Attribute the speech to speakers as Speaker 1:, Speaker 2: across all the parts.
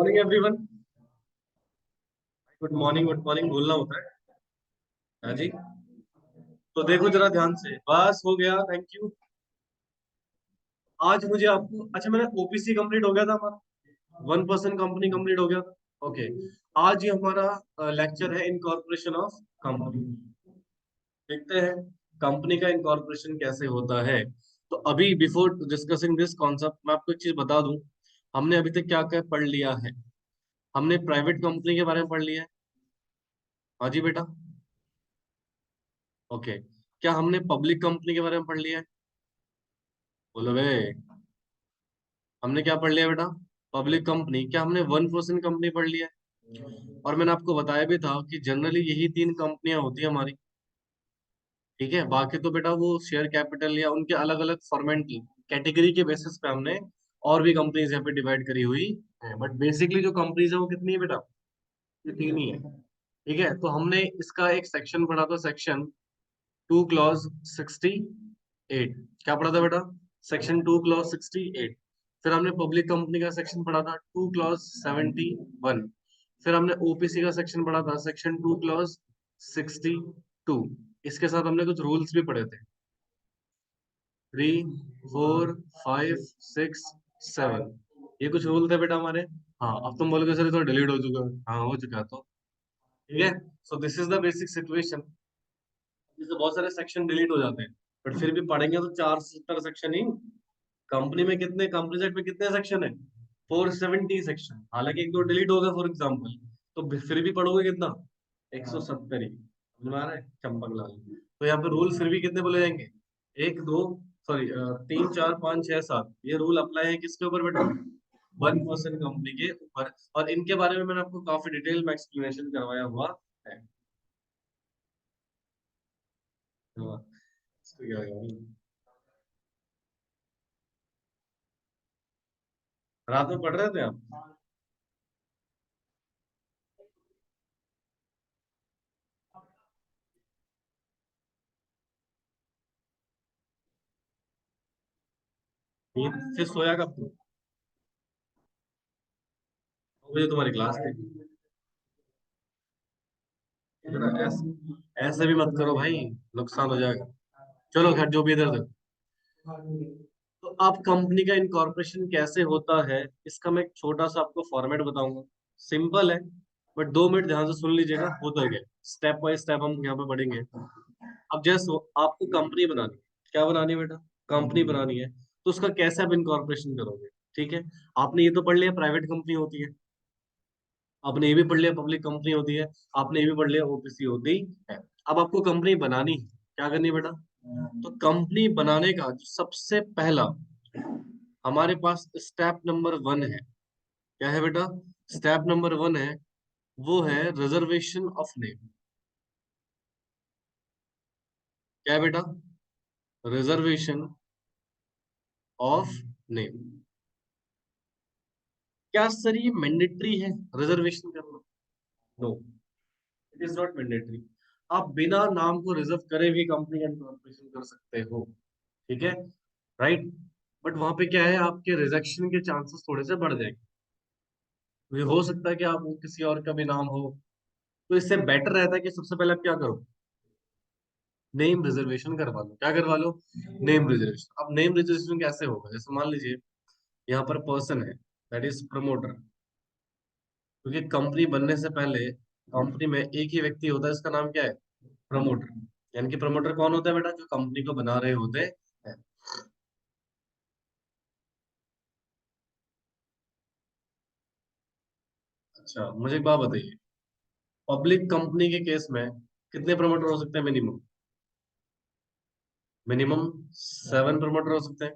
Speaker 1: Morning everyone. Good morning बोलना होता है। हाँ जी। तो देखो जरा ध्यान से, बस हो गया, थैंक यू। आज मुझे आपको, अच्छा मेरा ओपीसी कंप्लीट हो गया था हमारा, 1% कंपनी कंप्लीट हो गया था। ओके। आज ये हमारा लेक्चर है इनकॉर्पोरेशन ऑफ कंपनी। देखते हैं कंपनी का इनकॉर्पोरेशन कैसे होता है। तो अभी बिफोर डिस्कसिंग दिस कॉन्सेप्ट मैं आपको एक चीज बता दूं। हमने अभी तक क्या क्या पढ़ लिया है। हमने प्राइवेट कंपनी के बारे में पढ़ लिया है। हाँ जी बेटा। ओके। क्या हमने पब्लिक कंपनी के बारे में पढ़ लिया है? बोलो बे। हमने क्या पढ़ लिया बेटा? Public company. क्या हमने 1% कंपनी पढ़ लिया है? और मैंने आपको बताया भी था कि जनरली यही तीन कंपनियां होती है हमारी। ठीक है, बाकी तो बेटा वो शेयर कैपिटल या उनके अलग अलग फॉर्मेट कैटेगरी के बेसिस पे हमने और भी कंपनीज यहाँ पे डिवाइड करी हुई है, बट बेसिकली जो कंपनीज है वो कितनी है बेटा? ये तीन ही है। ठीक है, तो हमने इसका एक सेक्शन पढ़ा था, सेक्शन 2 क्लॉज 68। क्या पढ़ा था बेटा? Section 2 clause 68। फिर हमने पब्लिक कंपनी का सेक्शन पढ़ा था 2 क्लॉज 71। फिर हमने ओपीसी का सेक्शन पढ़ा था सेक्शन 2 क्लॉज 62। इसके साथ हमने कुछ रूल्स भी पढ़े थे। 3 4 5 6 7, ये कुछ रूल थे बेटा हमारे। हाँ, अब तुम बोलोगे सर ये तो डिलीट हो चुका है। हाँ हो चुका है तो। ठीक है। So this is the basic situation. जैसे बहुत सारे सेक्शन डिलीट हो जाते हैं, बट फिर भी पढ़ेंगे तो 470 सेक्शन ही। कंपनी में कितने, कंपनी सेट में कितने सेक्शन है? 470 सेक्शन। हालांकि एक दो डिलीट होगा फॉर एग्जाम्पल, तो फिर भी पढ़ोगे कितना? 170 ही। समझ में आ रहा है चंपक लाल? तो यहाँ पे रूल फिर भी कितने बोले जाएंगे? एक दो, सॉरी 3 4 5 6 7, ये रूल अप्लाई है किसके ऊपर बेटा? 1% कंपनी के ऊपर। और इनके बारे में मैंने आपको काफी डिटेल में एक्सप्लेनेशन करवाया हुआ है। हाँ, इसको क्या कहेंगे? रात में पढ़ रहे थे आप? नींद से सोया कब तुम? 9 बजे तुम्हारी क्लास थी? इतना ऐसे ऐसे भी मत करो भाई, नुकसान हो जाएगा। चलो खैर, जो भी इधर तक। तो अब कंपनी का इनकॉर्पोरेशन कैसे होता है, इसका मैं एक छोटा सा आपको फॉर्मेट बताऊंगा। सिंपल है, बट 2 मिनट ध्यान से सुन लीजिएगा, होता है क्या। स्टेप बाय स्टेप हम यहाँ पे पढ़ेंगे। अब जैसे आपको कंपनी बनानी है, क्या बनानी है बेटा? कंपनी बनानी है, तो उसका कैसे आप इनकॉर्पोरेशन करोगे? ठीक है। आपने ये तो पढ़ लिया प्राइवेट कंपनी होती है, आपने ये भी पढ़ लिया पब्लिक कंपनी होती है, आपने ये भी पढ़ लिया ओपीसी होती है। अब आपको कंपनी बनानी है, क्या करनी है बेटा? तो कंपनी बनाने का जो सबसे पहला हमारे पास स्टेप नंबर 1 है। क्या है बेटा? स्टेप नंबर 1 है, वो है रिजर्वेशन ऑफ नेम। क्या है बेटा? Reservation of name. क्या सर ये मैंडेटरी है रिजर्वेशन करना? No, it is not mandatory. आप बिना नाम को रिजर्व करे भी कंपनी का इनकॉर्पोरेशन कर सकते हो। ठीक है, राइट। बट वहां पे क्या है, आपके रिजेक्शन के चांसेस थोड़े से बढ़ जाएंगे। तो ये हो सकता है कि आप किसी और का भी नाम हो, तो इससे बेटर रहता है कि सबसे पहले आप क्या करो, नेम रिजर्वेशन करवा लो। क्या करवा लो? Name reservation. अब नेम रिजर्वेशन कैसे होगा? जैसे मान लीजिए यहाँ पर पर्सन है, दैट इज प्रमोटर। क्योंकि कंपनी बनने से पहले कंपनी में एक ही व्यक्ति होता है, इसका नाम क्या है? प्रमोटर। यानी कि प्रमोटर कौन होता है बेटा? जो कंपनी को बना रहे होते हैं। अच्छा मुझे एक बात बताइए, पब्लिक कंपनी के केस में कितने प्रमोटर हो सकते हैं मिनिमम? मिनिमम 7 प्रमोटर हो सकते हैं।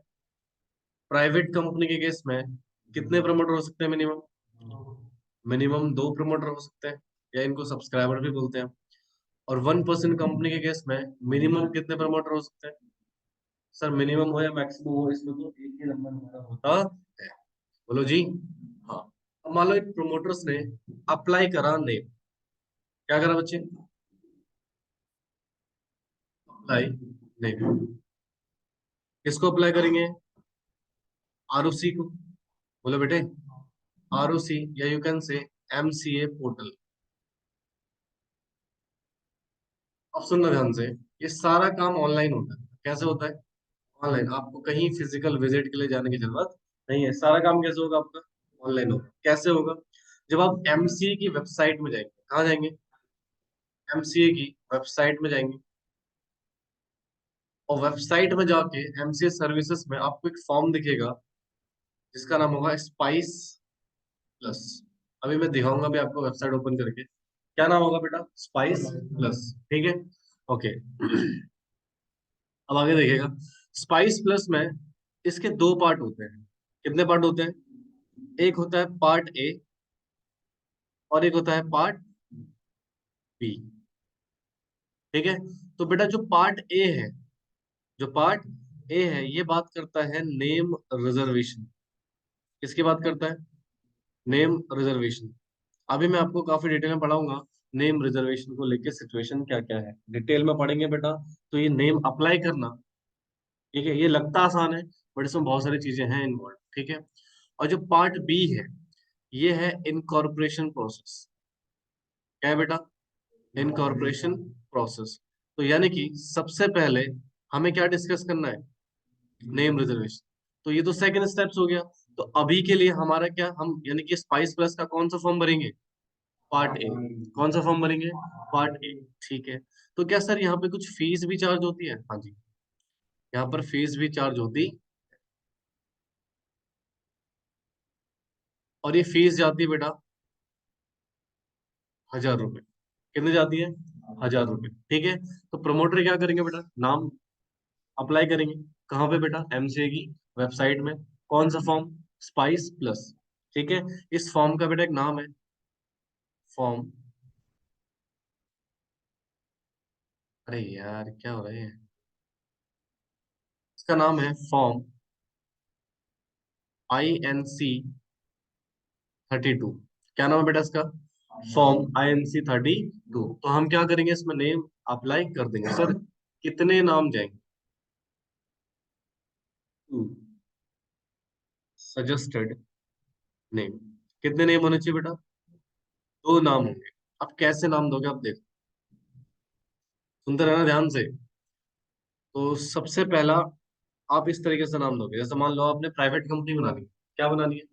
Speaker 1: प्राइवेट कंपनी के केस में कितने प्रमोटर हो सकते हैं मिनिमम? मिनिमम 2 प्रमोटर हो सकते हैं, या इनको सब्सक्राइबर भी बोलते हैं। और 1% कंपनी के केस में मिनिमम कितने प्रमोटर हो सकते हैं? सर मिनिमम हो या मैक्सिमम हो, इसमें तो एक ही नंबर हमारा होता है। बोलो जी। हाँ। अब मान लो एक प्रोमोटर्स ने अप्लाई करा नेम। क्या करा बच्चे? Apply name. किसको अप्लाई करेंगे? आरओसी को। बोलो बेटे, ROC या you can say MCA portal. अब सुनना ध्यान से, ये सारा काम ऑनलाइन होता है। कैसे होता है? ऑनलाइन। आपको कहीं फिजिकल विजिट के लिए जाने की जरूरत नहीं है। सारा काम कैसे होगा आपका? ऑनलाइन होगा। कैसे होगा? जब आप MCA की वेबसाइट में जाएंगे, कहाँ जाएंगे? MCA की वेबसाइट में जाएंगे, और वेबसाइट में जाके MCA सर्विसेज में आपको एक फॉर्म दिखेगा जिसका नाम होगा स्पाइस प्लस। अभी मैं दिखाऊंगा भी आपको वेबसाइट ओपन करके। क्या नाम होगा बेटा? Spice plus. ठीक है, ओके। अब आगे देखिएगा, स्पाइस प्लस में इसके दो पार्ट होते हैं। कितने पार्ट होते हैं? एक होता है पार्ट ए और एक होता है पार्ट बी। ठीक है, तो बेटा जो पार्ट ए है, जो पार्ट ए है ये बात करता है नेम रिजर्वेशन। किसकी बात करता है? Name reservation. अभी मैं आपको काफी डिटेल में पढ़ाऊंगा नेम रिजर्वेशन को लेके सिचुएशन क्या क्या है, डिटेल में पढ़ेंगे बेटा। तो ये नेम अप्लाई करना, ठीक है, ये लगता आसान है बट इसमें बहुत सारी चीजें हैं इन्वॉल्व। ठीक है, और जो पार्ट बी है ये है इनकॉर्पोरेशन प्रोसेस। क्या है बेटा? Incorporation process. तो यानी कि सबसे पहले हमें क्या डिस्कस करना है? Name reservation. तो ये तो सेकंड स्टेप्स हो गया। तो अभी के लिए हमारा क्या, हम यानी कि स्पाइस प्लस का कौन सा फॉर्म भरेंगे? Part A. कौन सा फॉर्म भरेंगे? Part A. ठीक है, तो क्या सर यहाँ पे कुछ फीस भी चार्ज होती है? हाँ जी, यहाँ पर फीस भी चार्ज होती, और ये फीस जाती है बेटा 1000 रुपये। कितने जाती है? 1000 रुपये। ठीक है, तो प्रमोटर क्या करेंगे बेटा? नाम अप्लाई करेंगे। कहाँ पे बेटा? MCA की वेबसाइट में। कौन सा फॉर्म? Spice plus. ठीक है, इस फॉर्म का बेटा एक नाम है, फॉर्म। अरे यार क्या हो रहा है? इसका नाम है फॉर्म INC 32। क्या नाम है बेटा इसका? Form INC 32। तो हम क्या करेंगे, इसमें नेम अप्लाई कर देंगे। सर कितने नाम जाएंगे? Suggested name. कितने नेम होने चाहिए बेटा? दो नाम होंगे। अब कैसे नाम दोगे आप देखो, सुनते रहना ध्यान से। तो सबसे पहला आप इस तरीके से नाम दोगे, जैसे मान लो आपने प्राइवेट कंपनी बनानी है। क्या बनानी है?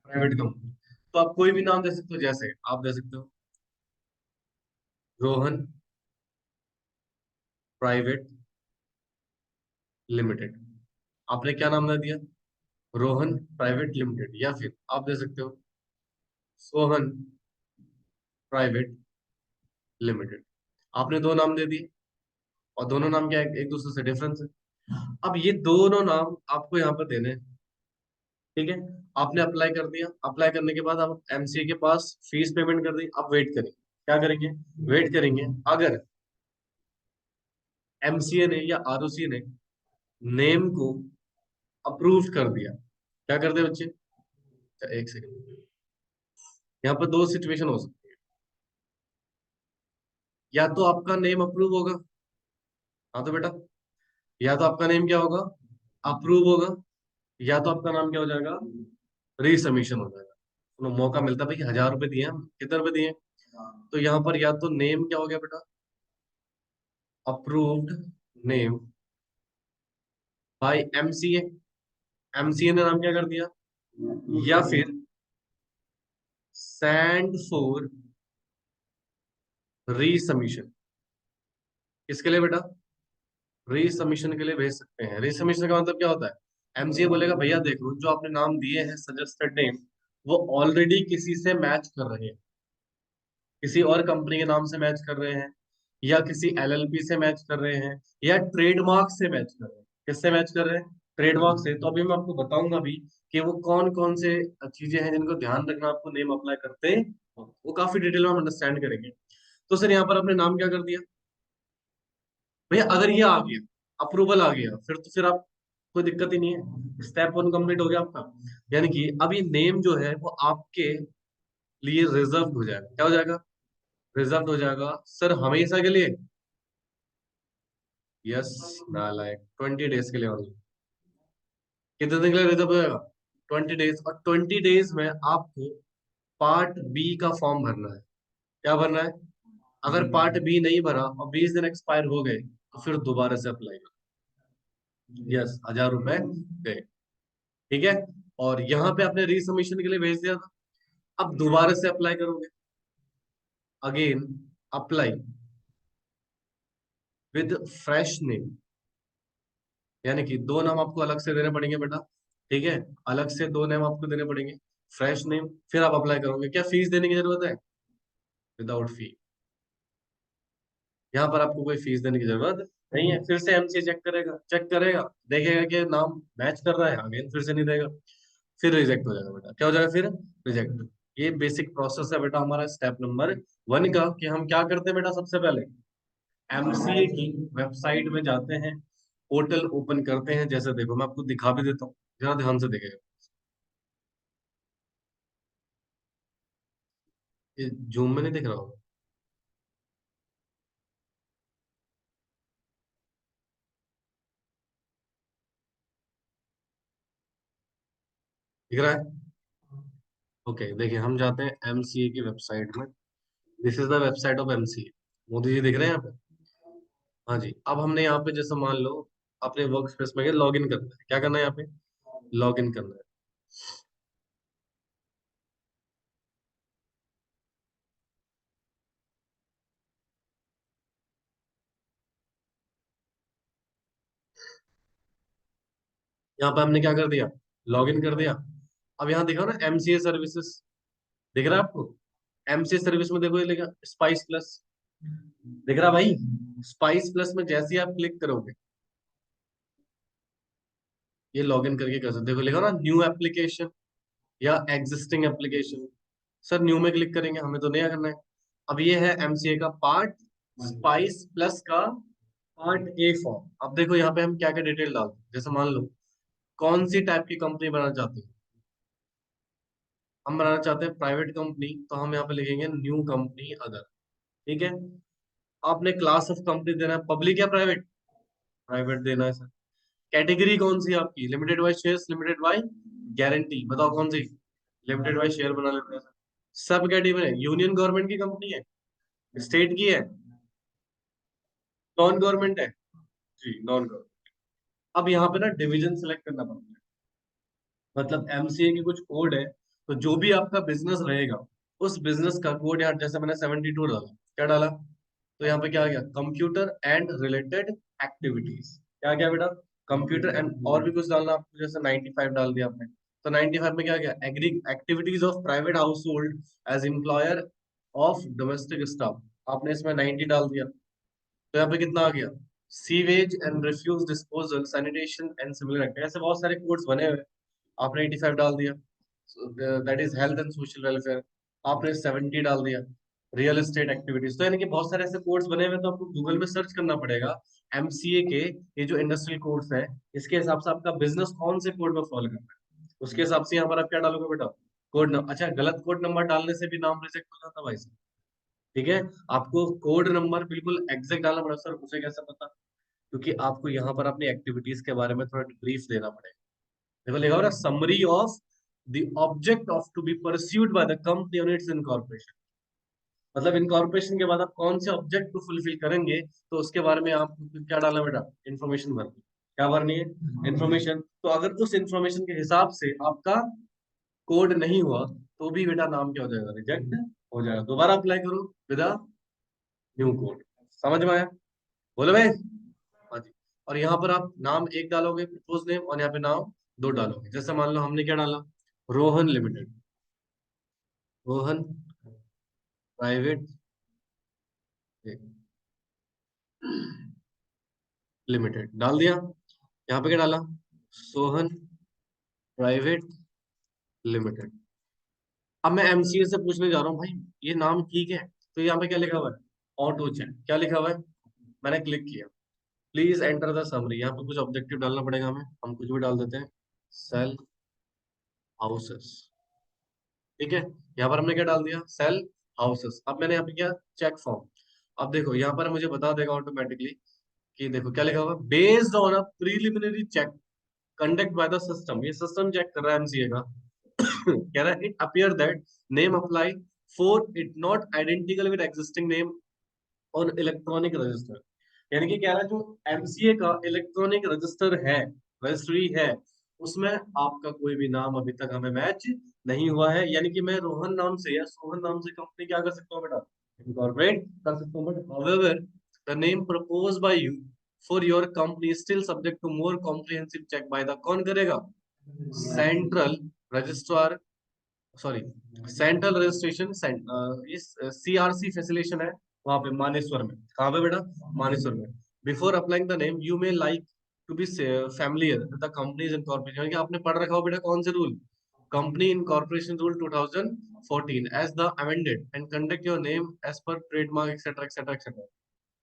Speaker 1: Private company. तो आप कोई भी नाम दे सकते हो, जैसे आप दे सकते हो रोहन प्राइवेट लिमिटेड। आपने क्या नाम दे दिया? Rohan private limited. या फिर आप दे सकते हो सोहन प्राइवेट लिमिटेड। आपने दो नाम दे दिए, और दोनों नाम क्या है? एक दूसरे से डिफरेंस है। अब ये दोनों नाम आपको यहाँ पर देने हैं। ठीक है, आपने अप्लाई कर दिया। अप्लाई करने के बाद आप MCA के पास फीस पेमेंट कर दी। आप वेट करेंगे। क्या करेंगे? वेट करेंगे। अगर MCA ने या ROC ने नेम को अप्रूव कर दिया, क्या कर दे बच्चे? अच्छा, एक सेकंड। यहाँ पर दो सिचुएशन हो सकती है। या तो आपका नेम अप्रूव होगा, हाँ तो बेटा, या तो आपका नेम क्या होगा? अप्रूव होगा, या तो आपका नाम क्या हो जाएगा? रीसबमिशन हो जाएगा। तो मौका मिलता है भाई, 1000 रुपए दिए हम, कितने रुपए दिए? तो यहाँ पर या तो नेम क्या हो गया बेटा? Approved name by MCA। MCA ने नाम क्या कर दिया? या फिर सेंड फॉर रीसबमिशन। किसके लिए बेटा? रीसबमिशन के लिए भेज सकते हैं। रीसबमिशन का मतलब क्या होता है? MCA बोलेगा भैया देखो, जो आपने नाम दिए हैं सजेस्टेड नेम, वो ऑलरेडी किसी से मैच कर रहे हैं, किसी और कंपनी के नाम से मैच कर रहे हैं, या किसी LLP से मैच कर रहे हैं, या ट्रेडमार्क से मैच कर रहे हैं। किससे मैच कर रहे हैं? ट्रेडमार्क से। तो अभी मैं आपको बताऊंगा भी कि वो कौन कौन से चीजें हैं जिनको ध्यान रखना आपको नेम अप्लाई करते हैं। वो काफी डिटेल में हम अंडरस्टैंड करेंगे। तो सर यहाँ पर आपने नाम क्या कर दिया भैया? अगर ये आ गया, अप्रूवल आ गया, फिर तो फिर आप, कोई दिक्कत ही नहीं है, स्टेप वन कंप्लीट हो गया आपका। यानी कि अब ये नेम जो है वो आपके लिए रिजर्व हो जाएगा। क्या हो जाएगा? रिजर्व हो जाएगा सर हमेशा के लिए। यस, नालायक, 20 डेज के लिए only। कितने दिन के लिए रिजर्व हो जाएगा? 20 डेज। और 20 डेज में आपको पार्ट बी का फॉर्म भरना है। क्या भरना है? अगर पार्ट बी नहीं भरा और 20 दिन एक्सपायर हो गए तो फिर दोबारा से अप्लाई करो। यस, 1000 रुपए गए। ठीक है। और यहाँ पे आपने रीसबमिशन के लिए भेज दिया था, अब दोबारा से अप्लाई करोगे। Again apply with fresh name, यानी कि दो नाम आपको अलग से देने पड़ेंगे बेटा। ठीक है, अलग से दो नाम आपको देने पड़ेंगे, फ्रेश नेम, फिर आप अप्लाई करोगे। क्या फीस देने की जरूरत है? विदाउट फी। यहाँ पर आपको कोई फीस देने की जरूरत नहीं है। फिर से एमसीए चेक करेगा, देखेगा कि नाम मैच कर रहा है, अगेन फिर से नहीं देगा, फिर रिजेक्ट हो जाएगा बेटा। क्या हो जाएगा फिर? रिजेक्ट। ये बेसिक प्रोसेस है बेटा हमारा स्टेप नंबर 1 का, कि हम क्या करते हैं बेटा। सबसे पहले एमसीए की वेबसाइट में जाते हैं, पोर्टल ओपन करते हैं। जैसे देखो, मैं आपको दिखा भी देता हूँ, जरा ध्यान से देखेगा। ये जूम में नहीं दिख रहा होगा, दिख रहा है? ओके, देखिए हम जाते हैं एमसीए की वेबसाइट में। This is the website of MCA. Modi ji दिख रहे हैं यहाँ पे? हाँ जी। अब हमने यहाँ पे जैसे मान लो अपने वर्क स्पेस में लॉग इन करना है। क्या करना है यहाँ पे? लॉग इन करना है। यहाँ पे हमने क्या कर दिया? लॉग इन कर दिया। अब यहाँ दिखा ना एमसीए सर्विसेज, दिख रहा है आपको? एमसीए सर्विस में देखो, ये लिखा स्पाइस प्लस, दिख रहा भाई? स्पाइस प्लस में जैसे ही आप क्लिक करोगे, ये लॉग इन करके कर सकते। देखो लिखा ना न्यू एप्लीकेशन या एग्जिस्टिंग एप्लीकेशन। सर न्यू में क्लिक करेंगे, हमें तो नया करना है। अब ये है एमसीए का पार्ट स्पाइस प्लस का पार्ट ए फॉर्म। अब देखो यहाँ पे हम क्या क्या डिटेल डालते हैं। जैसे मान लो कौन सी टाइप की कंपनी बनाना चाहते हैं। हम बनाना चाहते हैं प्राइवेट कंपनी, तो हम यहाँ पे लिखेंगे न्यू कंपनी अदर। ठीक है। आपने क्लास ऑफ कंपनी देना है, पब्लिक या प्राइवेट? प्राइवेट देना है सर। कैटेगरी कौन सी है आपकी? Limited by shares, limited by guarantee, बताओ कौन सी? लिमिटेड बाय शेयर बना लेते हैं सर। सब कैटेगरी है, यूनियन गवर्नमेंट की कंपनी है, स्टेट की है, नॉन गवर्नमेंट है? जी नॉन गवर्नमेंट। अब यहाँ पे ना डिवीजन सेलेक्ट करना पड़ता है। मतलब एमसीए की कुछ कोड है, तो जो भी आपका बिजनेस रहेगा उस बिजनेस का कोड, यहाँ जैसे मैंने 72 डाला। क्या डाला? तो यहाँ पे क्या आ गया? Computer and related activities. क्या क्या बेटा? कंप्यूटर एंड, और भी कुछ डालना आपको, जैसे 95 डाल दिया आपने, तो 95 में क्या गया? Agri activities of private household as employer of domestic staff, आपने इसमें 90 डाल दिया। तो यहाँ पे कितना आ गया? Sewage and refuse disposal, sanitation and similar activity, ऐसे बहुत सारे कोड्स बने हुए हैं। आपने 85 डाल दिया, that is health and social welfare, आपने 70 डाल दिया। रियल एस्टेट एक्टिविटीज, तो यानी कि बहुत सारे ऐसे कोड्स बने हुए हैं, तो आपको गूगल में सर्च करना पड़ेगा एमसीए के ये जो इंडस्ट्रियल कोड्स है, इसके हिसाब से आपका बिजनेस कौन से कोड में फॉलो करना है, उसके हिसाब से यहाँ पर आप क्या डालोगे बेटा? Code number. अच्छा, गलत कोड नंबर डालने से भी नाम रिजेक्ट हो जाता है भाई साहब। ठीक है। आपको कोड नंबर बिल्कुल एग्जैक्ट डालना पड़ेगा। सर उसे कैसे पता? क्योंकि आपको यहाँ पर अपनी एक्टिविटीज के बारे में थोड़ा ब्रीफ देना पड़ेगा। देखो लिखा होगा summary of the object of to be pursued by the company on its incorporation. मतलब इनकॉर्पोरेशन के बाद आप कौन से ऑब्जेक्ट को फुलफिल करेंगे, तो उसके बारे में आपको क्या डालना बेटा? इन्फॉर्मेशन भरनी। क्या भरनी है? इन्फॉर्मेशन। तो अगर उस इन्फॉर्मेशन के हिसाब से आपका कोड नहीं हुआ, तो भी बेटा नाम क्या हो जाएगा? रिजेक्ट हो जाएगा। दोबारा अप्लाई करो विदा न्यू कोड। समझ में आया? बोलो भाई। हाँ जी। और यहाँ पर आप नाम एक डालोगे, प्रपोज नेम, और यहाँ पे नाम दो डालोगे। जैसे मान लो हमने क्या डाला? Rohan limited, Rohan private limited डाल दिया। यहाँ पे क्या डाला? Sohan private limited. अब मैं एमसीए से पूछने जा रहा हूँ, भाई ये नाम ठीक है? तो यहाँ पे क्या लिखा हुआ है? Auto check. क्या लिखा हुआ है? मैंने क्लिक किया। प्लीज एंटर द समरी, यहाँ पे कुछ ऑब्जेक्टिव डालना पड़ेगा हमें, हम कुछ भी डाल देते हैं। Sale houses. ठीक है। यहाँ पर हमने क्या डाल दिया? Sale houses. अब मैंने यहाँ पे क्या? Check form. अब देखो यहाँ पर मुझे बता देगा ऑटोमेटिकली कि देखो क्या लिखा हुआ? Based on a preliminary check conduct by the system, ये सिस्टम चेक कर रहा है एमसीए का, कह रहा है it appear that name apply for it not identical with existing name on electronic register. यानी कि कह रहा है जो एमसीए का इलेक्ट्रॉनिक रजिस्टर है, रजिस्ट्री है, उसमें आपका कोई भी नाम अभी तक हमें मैच नहीं हुआ है। यानी कि मैं रोहन नाम से या सोहन नाम से कंपनी क्या कर सकता हूँ बेटा, इनकॉर्पोरेट कर सकता हूँ। But however the name propose by you for your company still subject to more comprehensive check by the, कौन करेगा, central registrar, sorry central registration, इस सीआरसी फैसिलेशन है वहां पे मानेश्वर में। कहाँ पे बेटा, मानेश्वर में। Before applying the name you may like to be familiar with the companies incorporation. यानी कि आपने पढ़ रखा हो बेटा कौन से rule, company incorporation rule 2014 as the amended and conduct your name as per trademark etcetera etcetera etcetera.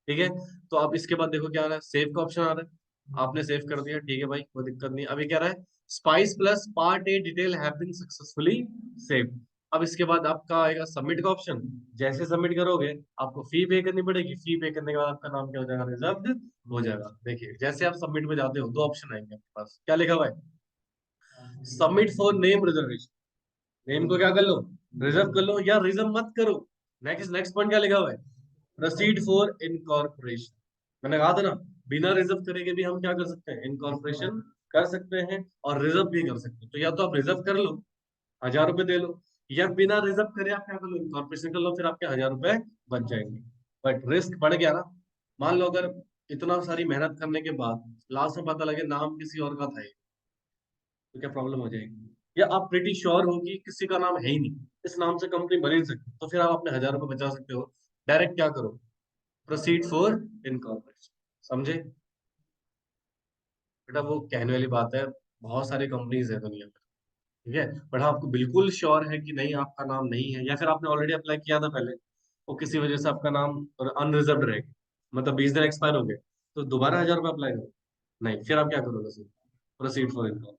Speaker 1: ठीक है। तो अब इसके बाद देखो क्या आ रहा है, सेव का ऑप्शन आ रहा है, आपने सेव कर दिया, ठीक है भाई कोई दिक्कत नहीं। अभी क्या रहा है, SPICe plus part A detail have been successfully save. अब इसके बाद आपका आएगा सबमिट का ऑप्शन। जैसे सबमिट करोगे आपको फी पे करनी पड़ेगी, फी पे करने के बाद आपका नाम क्या हो जाएगा, रिजर्व हो जाएगा। देखिए जैसे आप सबमिट में जाते हो दो ऑप्शन आएंगे आपके पास, क्या लिखा हुआ है, submit for name reservation, name को क्या कर लो, रिजर्व कर लो या रिजर्व मत करो। नेक्स्ट नेक्स्ट पॉइंट क्या लिखा हुआ है, प्रोसीड फॉर इनकॉर्पोरेशन। मैंने कहा था ना, बिना रिजर्व करे के भी हम क्या कर सकते हैं, इनकॉर्पोरेशन कर सकते हैं और रिजर्व भी कर सकते हैं। तो या तो आप रिजर्व कर लो, 1000 रुपए दे लो, या बिना रिजर्व करे आप क्या कर लो, इनकॉर्पोरेशन कर लो, फिर आपके 1000 रुपए बच जाएंगे। बट रिस्क बढ़ गया ना, मान लो अगर इतना सारी मेहनत करने के बाद लास्ट में पता लगे नाम किसी और का था ये, तो क्या प्रॉब्लम हो जाएगी। या आप प्रिटी श्योर हो कि किसी का नाम है ही नहीं, इस नाम से कंपनी बन ही नहीं सकती, तो फिर आप अपने 1000 रुपए बचा सकते हो। डायरेक्ट क्या करो, प्रोसीड फॉर इनकॉर्पोरेशन। समझे बेटा, वो कहने वाली बात है, बहुत सारी कंपनीज है दुनिया में, ठीक है। बट हाँ, आपको बिल्कुल श्योर है कि नहीं आपका नाम नहीं है, या फिर आपने ऑलरेडी अप्लाई किया था पहले, और किसी वजह से आपका नाम अनरिजर्व रह गया, मतलब 20 दिन एक्सपायर हो गए, तो दोबारा 1000 रुपये अप्लाई करो, नहीं फिर आप क्या करोगे सर, प्रोसीड फॉर इनकम।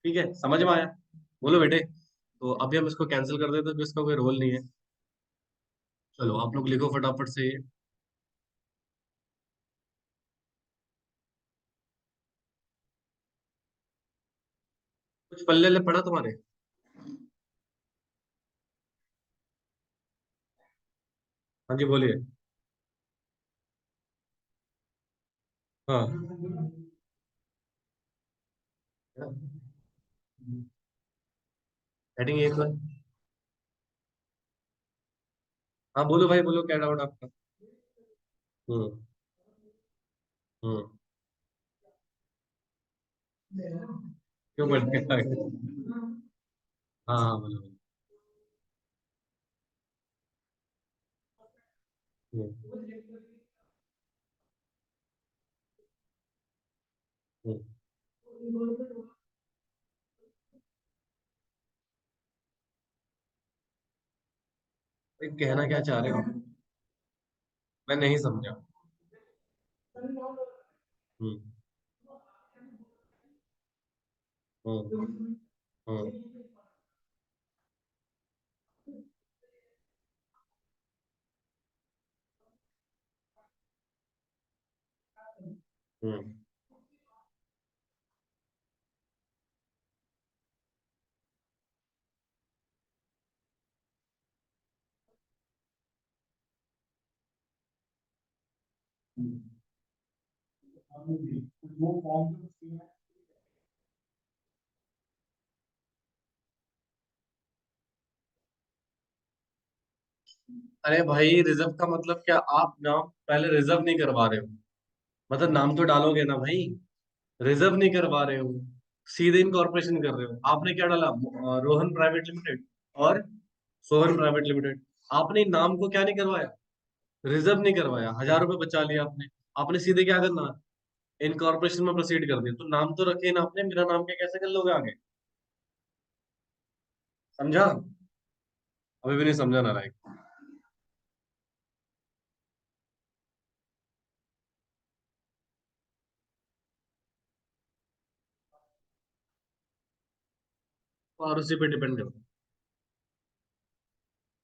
Speaker 1: ठीक है, समझ में आया, बोलो बेटे। तो अभी हम इसको कैंसिल कर देते हैं, तो इसका कोई रोल नहीं है। चलो आप लोग लिखो फटाफट से ये। कुछ पल्ले ले पड़ा तुम्हारे। हाँ जी बोलिए। हाँ हेडिंग एक बार। हाँ बोलो भाई बोलो, क्या डाउट आपका। हम्म। हम्म। क्यों बढ़ गया। हाँ हाँ बोलो बोलो। हम्म। हम्म। ये कहना क्या चाह रहे हो, मैं नहीं समझा। हम्म। हम्म। हम्म। हम्म। अरे भाई रिजर्व का मतलब क्या, आप नाम पहले रिजर्व नहीं करवा रहे हो, मतलब नाम तो डालोगे ना भाई, रिजर्व नहीं करवा रहे हो, सीधे इनकॉर्पोरेशन कर रहे हो। आपने क्या डाला, रोहन प्राइवेट लिमिटेड और सोहन प्राइवेट लिमिटेड। आपने नाम को क्या नहीं करवाया, रिजर्व नहीं करवाया, 1000 रुपये बचा लिया आपने। आपने सीधे क्या करना, इनकॉर्पोरेशन में प्रोसीड कर दिया, तो नाम तो रखे ना आपने, बिना नाम के कैसे कर लोगे आगे। समझा, अभी भी नहीं समझा ना राइट। और उसी पे डिपेंड करता है,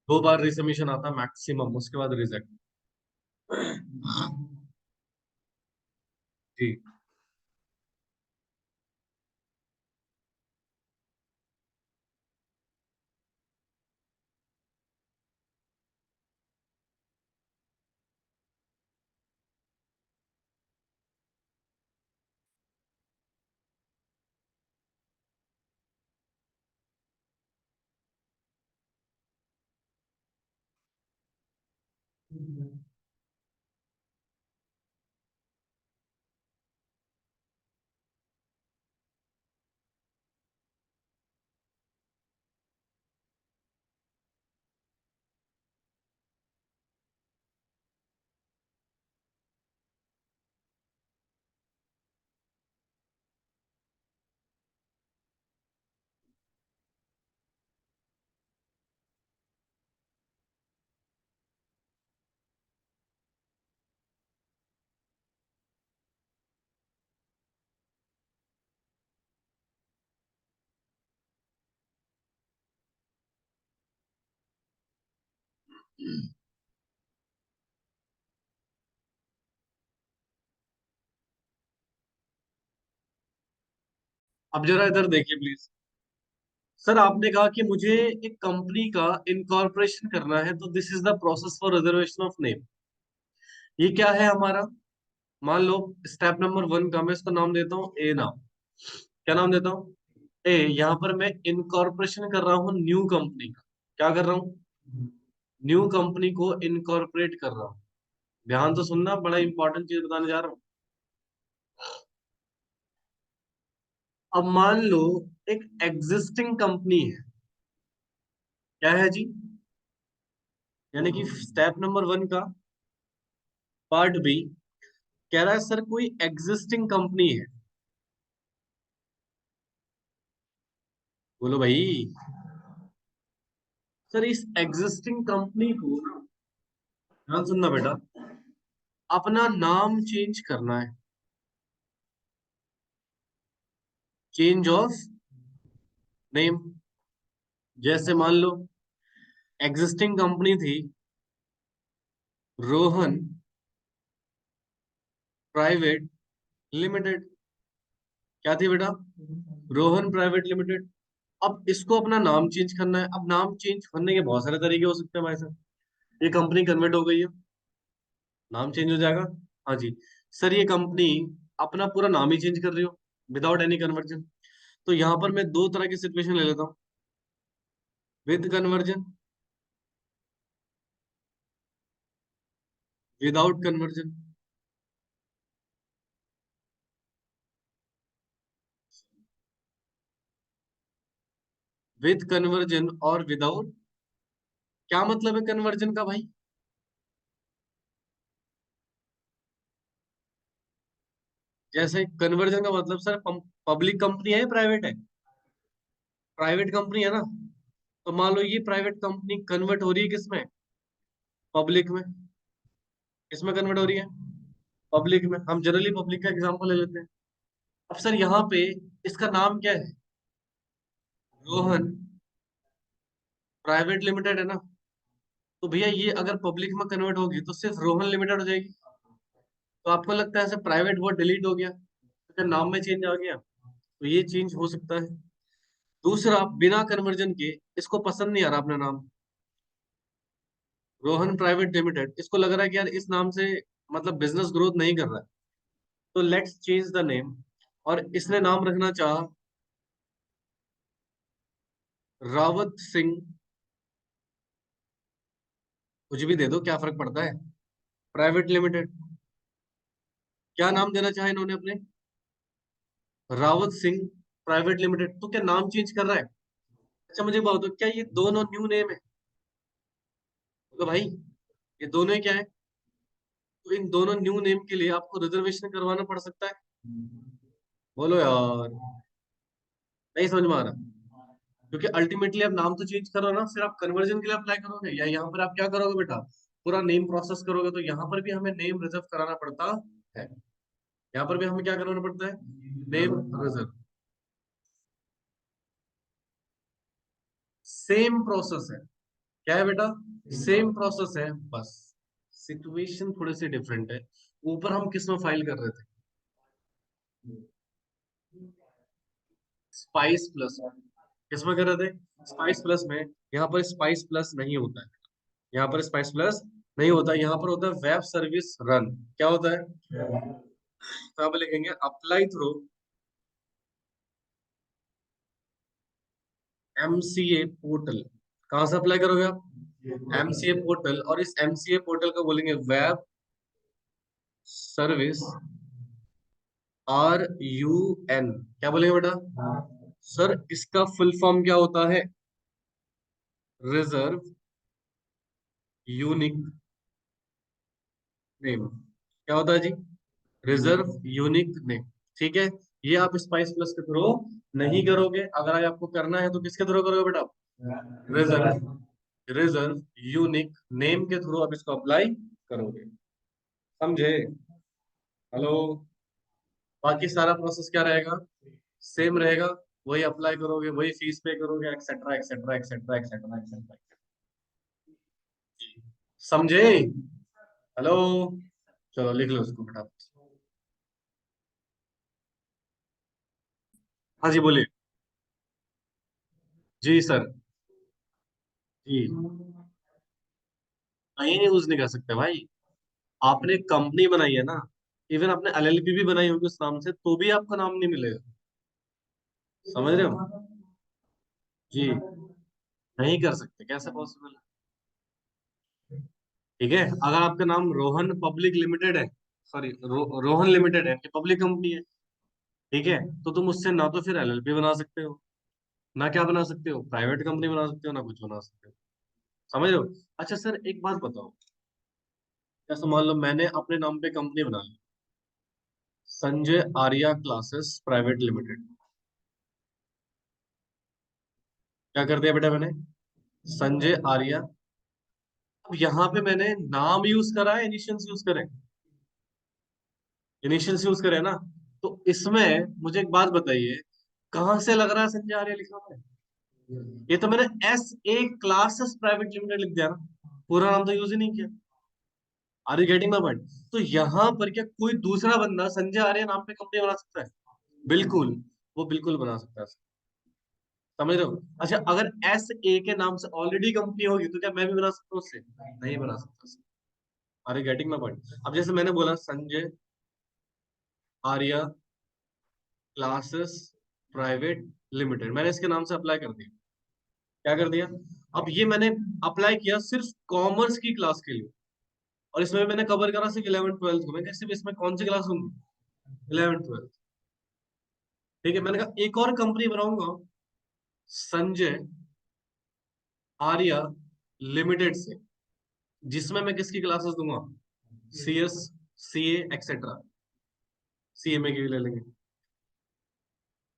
Speaker 1: 2 बार रिसबमिशन आता है मैक्सिमम, उसके बाद रिजेक्ट। जी। अब जरा इधर देखिए प्लीज। सर आपने कहा कि मुझे एक कंपनी का इनकॉर्पोरेशन करना है, तो this is the process for reservation of name. ये क्या है हमारा? मान लो स्टेप नंबर 1 का मैं इसका नाम देता हूँ ए नाम। क्या नाम देता हूँ? ए। यहाँ पर मैं इनकॉर्पोरेशन कर रहा हूँ न्यू कंपनी का। क्या कर रहा हूँ? न्यू कंपनी को इनकॉर्पोरेट कर रहा हूँ। ध्यान तो सुनना, बड़ा इंपॉर्टेंट चीज बताने जा रहा हूँ। अब मान लो एक एग्जिस्टिंग कंपनी है। क्या है जी? यानी कि स्टेप नंबर 1 का पार्ट बी कह रहा है सर कोई एग्जिस्टिंग कंपनी है। बोलो भाई। सर इस एग्जिस्टिंग कंपनी को ना, ध्यान सुनना बेटा, अपना नाम चेंज करना है। Change of name. जैसे मान लो एग्जिस्टिंग कंपनी थी रोहन प्राइवेट लिमिटेड। क्या थी बेटा? Rohan private limited. अब इसको अपना नाम चेंज करना है। अब नाम चेंज करने के बहुत सारे तरीके हो सकते हैं भाई साहब। ये कंपनी कन्वर्ट हो गई है, नाम चेंज हो जाएगा। हाँ जी। सर ये कंपनी अपना पूरा नाम ही चेंज कर रही हो विदाउट एनी कन्वर्जन, तो यहाँ पर मैं दो तरह की सिचुएशन ले लेता हूँ। With conversion, without conversion. With conversion और विदाउट। क्या मतलब है कन्वर्जन का भाई? जैसे कन्वर्जन का मतलब सर पब्लिक कंपनी है प्राइवेट है? प्राइवेट कंपनी है ना। तो मान लो ये प्राइवेट कंपनी कन्वर्ट हो रही है किसमें? पब्लिक में। किसमें कन्वर्ट हो रही है? पब्लिक में। हम जनरली पब्लिक का एग्जांपल ले लेते हैं। अब सर यहाँ पे इसका नाम क्या है? रोहन प्राइवेट लिमिटेड है ना। तो भैया ये अगर पब्लिक में कन्वर्ट होगी तो सिर्फ रोहन लिमिटेड हो जाएगी। तो आपको लगता है सर प्राइवेट वर्ड डिलीट हो गया, तो क्या नाम में चेंज आ गया? तो ये चेंज हो सकता है। दूसरा, बिना कन्वर्जन के इसको पसंद नहीं आ रहा अपना नाम रोहन प्राइवेट लिमिटेड, इसको लग रहा है कि यार इस नाम से मतलब बिजनेस ग्रोथ नहीं कर रहा है, तो लेट्स चेंज द नेम। और इसने नाम रखना चाहा रावत सिंह। कुछ भी दे दो, क्या फर्क पड़ता है? Private limited. क्या नाम देना चाहे इन्होंने अपने? Rawat Singh private limited. तो क्या नाम चेंज कर रहा है? अच्छा मुझे बताओ, तो क्या ये दोनों न्यू नेम है? तो भाई ये दोनों ही क्या है? तो इन दोनों न्यू नेम के लिए आपको रिजर्वेशन करवाना पड़ सकता है। बोलो यार, नहीं समझ में आ रहा? क्योंकि अल्टीमेटली आप नाम तो चेंज करो ना, फिर आप कन्वर्जन के लिए अप्लाई करोगे या यहाँ पर आप क्या करोगे बेटा? पूरा नेम प्रोसेस करोगे, तो यहाँ पर भी हमें नेम रिजर्व कराना पड़ता है। यहाँ पर भी हमें क्या कराना पड़ता है? Name reserve. सेम प्रोसेस है। क्या है बेटा? सेम प्रोसेस है, बस सिचुएशन थोड़े से डिफरेंट है। ऊपर हम किस में फाइल कर रहे थे? Spice plus. किसमें कर रहे थे? स्पाइस प्लस में। यहाँ पर स्पाइस प्लस नहीं होता है। यहाँ पर स्पाइस प्लस नहीं होता, यहाँ पर होता है वेब सर्विस रन। क्या होता है? तो आप लिखेंगे अप्लाई थ्रू एमसीए पोर्टल। कहाँ से अप्लाई करोगे आप? एमसीए पोर्टल, और इस एमसीए पोर्टल को बोलेंगे वेब सर्विस, RUN। क्या बोलेंगे बेटा? सर इसका फुल फॉर्म क्या होता है? Reserve unique name. क्या होता है जी? Reserve unique name. ठीक है, ये आप स्पाइस प्लस के थ्रू नहीं करोगे। अगर आपको करना है तो किसके थ्रू करोगे बेटा? रिजर्व रिजर्व यूनिक नेम के थ्रू आप इसको अप्लाई करोगे। समझे? हेलो? बाकी सारा प्रोसेस क्या रहेगा? सेम रहेगा। वही अप्लाई करोगे, वही फीस पे करोगे, etcetera etcetera etcetera etcetera etcetera. समझे? हेलो? चलो लिख लो उसको बेटा। हाँ जी बोलिए। जी सर। जी, कहीं नहीं यूज नहीं कर सकते भाई। आपने कंपनी बनाई है ना, इवन आपने LLP भी बनाई होगी उस नाम से, तो भी आपका नाम नहीं मिलेगा। समझ रहे हो? जी, नहीं कर सकते, कैसे पॉसिबल है? ठीक है, अगर आपका नाम रोहन पब्लिक लिमिटेड है, सॉरी रोहन लिमिटेड है, पब्लिक कंपनी है, ठीक है, तो तुम उससे ना तो फिर LLP बना सकते हो, ना क्या बना सकते हो, प्राइवेट कंपनी बना सकते हो, ना कुछ बना सकते हो। समझ रहे हो? अच्छा सर एक बात बताओ, जैसे मान लो मैंने अपने नाम पे कंपनी बना ली, Sanjay Arya classes private limited. क्या कर दिया बेटा मैंने? संजय आर्या। अब यहाँ पे मैंने नाम यूज करा है, इनिशियल्स यूज करे? इनिशियल्स यूज करे ना। तो इसमें मुझे एक बात बताइए, कहाँ से लग रहा है संजय आर्या लिखा हुआ है? ये तो मैंने SA क्लासेस प्राइवेट लिमिटेड लिख दिया ना, पूरा नाम तो यूज ही नहीं किया। Are you getting my point? तो यहाँ पर क्या कोई दूसरा बंदा संजय आर्य नाम पे कंपनी बना सकता है? बिल्कुल, वो बिल्कुल बना सकता है। समझ रहे हो? अच्छा, अगर SA के नाम से ऑलरेडी कंपनी होगी तो क्या मैं भी बना सकता हूँ उससे? नहीं बना सकता। Are you getting my point? अब जैसे मैंने बोला Sanjay Arya classes private limited, मैंने इसके नाम से अप्लाई कर दिया। क्या कर दिया? अब ये मैंने अप्लाई किया सिर्फ कॉमर्स की क्लास के लिए, और इसमें मैंने कवर करा सिर्फ 11th 12th को। मैं सिर्फ इसमें कौन सी क्लास होंगी? 11th 12th। ठीक है, मैंने कहा एक और कंपनी बनाऊंगा, संजय आर्या लिमिटेड से, जिसमें मैं किसकी क्लासेस दूंगा? CS, CA etcetera. CMA की भी ले लेंगे।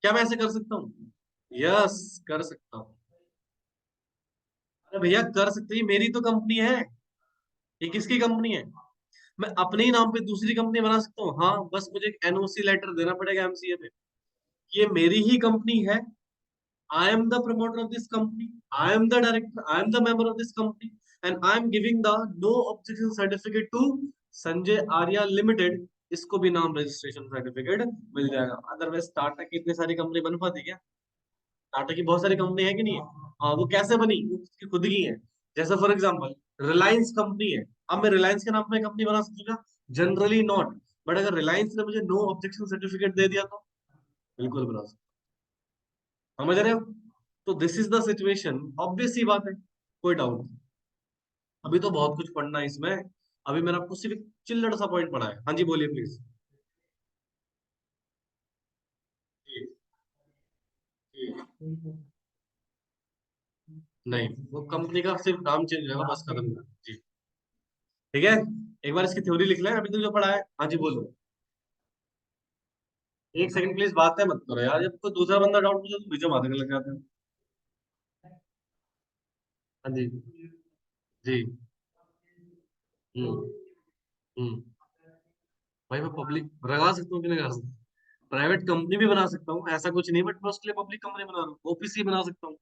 Speaker 1: क्या मैं ऐसे कर सकता हूँ? यस, कर सकता हूँ। अरे भैया कर सकते, ही मेरी तो कंपनी है। ये किसकी कंपनी है? मैं अपने ही नाम पे दूसरी कंपनी बना सकता हूँ। हाँ, बस मुझे एक NOC लेटर देना पड़ेगा MCA पे, ये मेरी ही कंपनी है। I am the promoter of this company. I am the director. I am the member of this company, and I am giving the no objection certificate to Sanjay Arya Limited. इसको भी नाम registration certificate मिल जाएगा। Otherwise Tata की इतनी सारी company बन पाती क्या? टाटा की बहुत सारी कंपनी है कि नहीं है? हाँ, वो कैसे बनी? वो उसकी खुद की है। जैसे फॉर एग्जांपल रिलायंस कंपनी है, अब मैं रिलायंस के नाम पे कंपनी बना सकूंगा? Generally not. बट अगर रिलायंस ने मुझे नो ऑब्जेक्शन सर्टिफिकेट दे दिया तो बिल्कुल बना सकता। समझ रहे हो? तो this is the situation, obvious सी बात है, कोई डाउट नहीं। अभी तो बहुत कुछ पढ़ना है इसमें, अभी मैंने आपको सिर्फ चिल्लड़ सा पॉइंट पढ़ा है। हाँ जी बोलिए प्लीज। जी, जी। नहीं, वो कंपनी का सिर्फ नाम चेंज होगा, बस खत्म। जी, ठीक है, एक बार इसकी थ्योरी लिख लें, अभी तो जो पढ़ा है। हाँ जी बोलो। एक सेकंड प्लीज, बात है मत करो यार, जब कोई दूसरा बंदा डाउट पूछे तो बीच में बातें लग जाते हैं। हाँ जी। जी। हम्म। हम्म। भाई मैं पब्लिक लगा सकता हूँ कि नहीं लगा सकता? प्राइवेट कंपनी भी बना सकता हूँ, ऐसा कुछ नहीं, बट मैं उसके लिए पब्लिक कंपनी बना रहा हूँ, OPC बना सकता हूँ,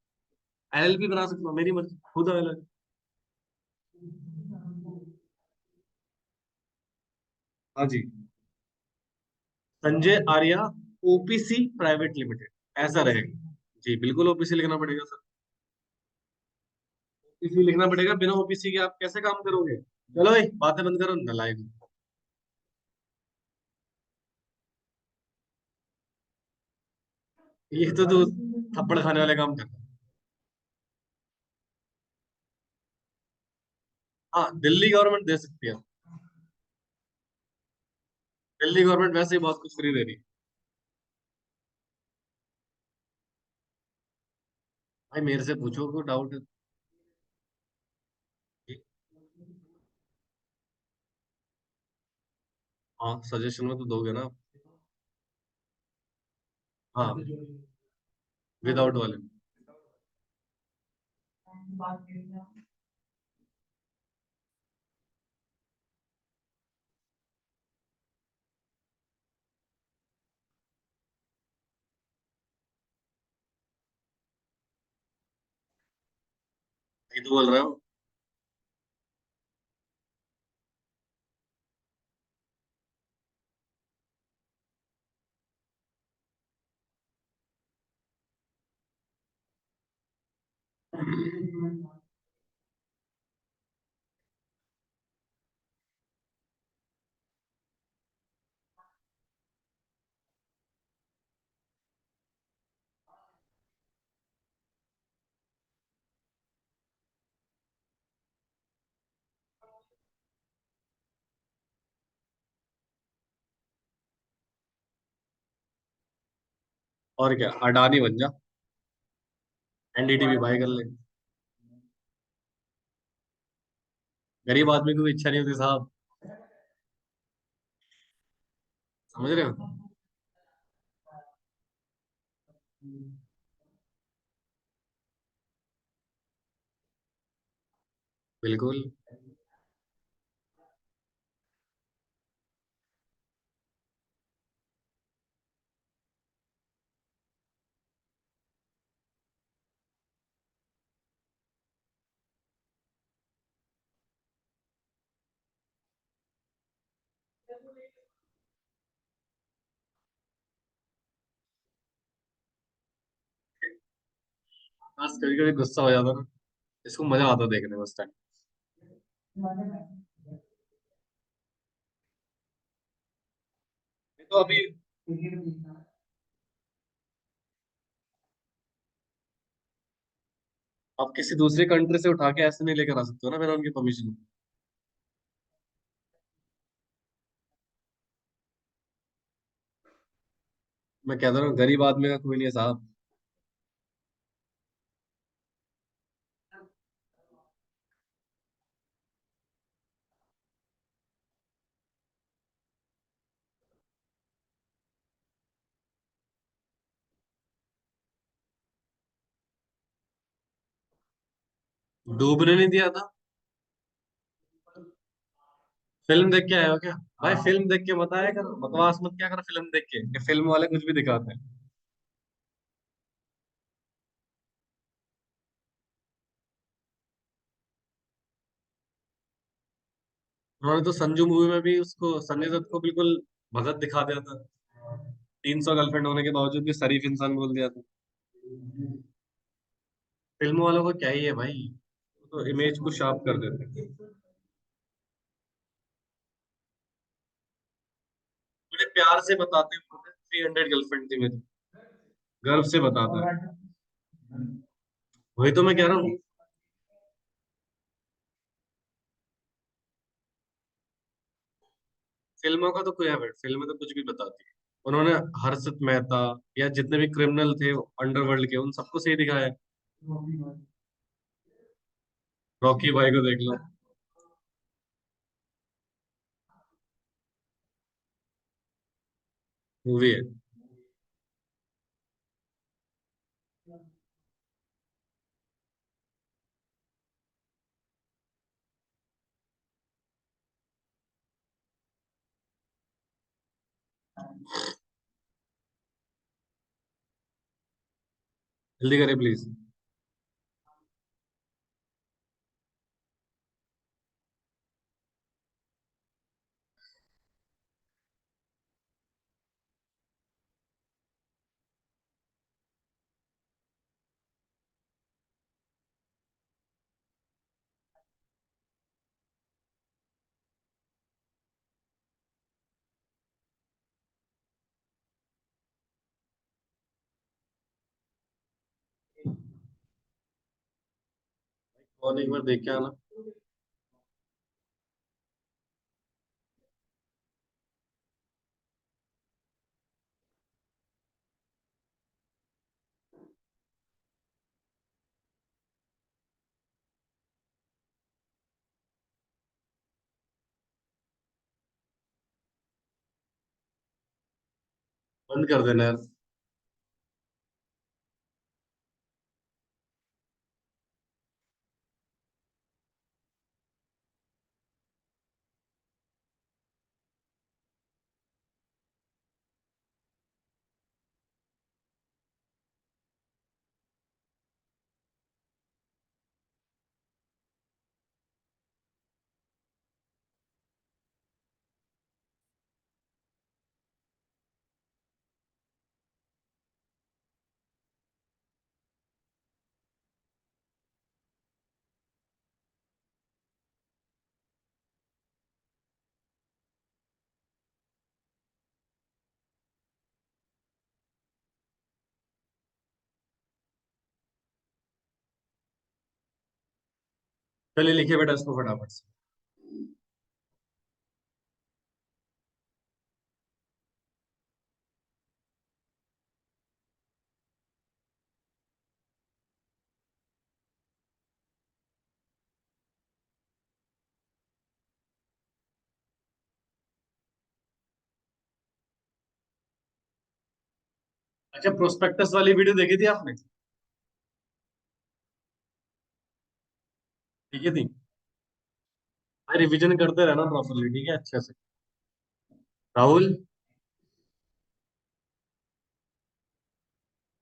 Speaker 1: LLP बना सकता हूँ, मेरी मर्जी, खुद अलग। हाँ जी, Sanjay Arya OPC private limited, ऐसा रहेगा। जी बिल्कुल, OPC लिखना पड़ेगा सर। OPC लिखना पड़ेगा, बिना OPC के आप कैसे काम करोगे? चलो भाई बातें बंद करो, नालायक। ये तो तू थप्पड़ खाने वाले काम कर। हाँ, दिल्ली गवर्नमेंट दे सकती है। दिल्ली गवर्नमेंट वैसे ही बहुत कुछ फ्री दे रही है। भाई मेरे से पूछो कोई डाउट है। हाँ, सजेशन में तो दोगे ना आप। हाँ, विदाउट वाले। ये तो बोल रहा हूँ। और क्या, अडानी बन जा। एनडीटीवी बाय कर ले। गरीब आदमी को इच्छा नहीं होती साहब। समझ रहे हो। बिल्कुल। बस कभी कभी गुस्सा हो जाता ना, इसको मजा आता देखने में उस टाइम। तो अभी आप किसी दूसरी कंट्री से उठा के ऐसे नहीं लेकर आ सकते हो ना बिना उनकी परमिशन। मैं कहता हूँ गरीब आदमी का कोई नहीं है साहब। डूबने नहीं दिया था। फिल्म देख के आए हो क्या? भाई फिल्म देख के मत आया कर, बकवास मत क्या कर फिल्म देख के, ये फिल्म वाले कुछ भी दिखाते हैं। उन्होंने तो संजू मूवी में भी उसको, संजय दत्त को बिल्कुल भगत दिखा दिया था। 300 गर्लफ्रेंड होने के बावजूद भी शरीफ इंसान बोल दिया था। फिल्म वालों को क्या ही है भाई, वो तो इमेज को शार्प कर देते हैं। बड़े प्यार से बताते हैं 300 गर्लफ्रेंड थी मेरी। गर्व से बताता है। वही तो मैं कह रहा हूँ। फिल्मों का तो कोई है, फिल्में तो कुछ भी बताती है। उन्होंने हर्षित मेहता या जितने भी क्रिमिनल थे अंडरवर्ल्ड के, उन सबको सही दिखाया है। रॉकी भाई को देख लो। मूवी है। जल्दी करें प्लीज। कौन, एक बार देख के आना। बंद कर देना यार। चलिए लिखिए बेटा इसको फटाफट से। अच्छा, प्रोस्पेक्टस वाली वीडियो देखी थी आपने? ठीक है थी। रिवीजन करते रहना प्रॉपरली, ठीक है, अच्छे से। राहुल,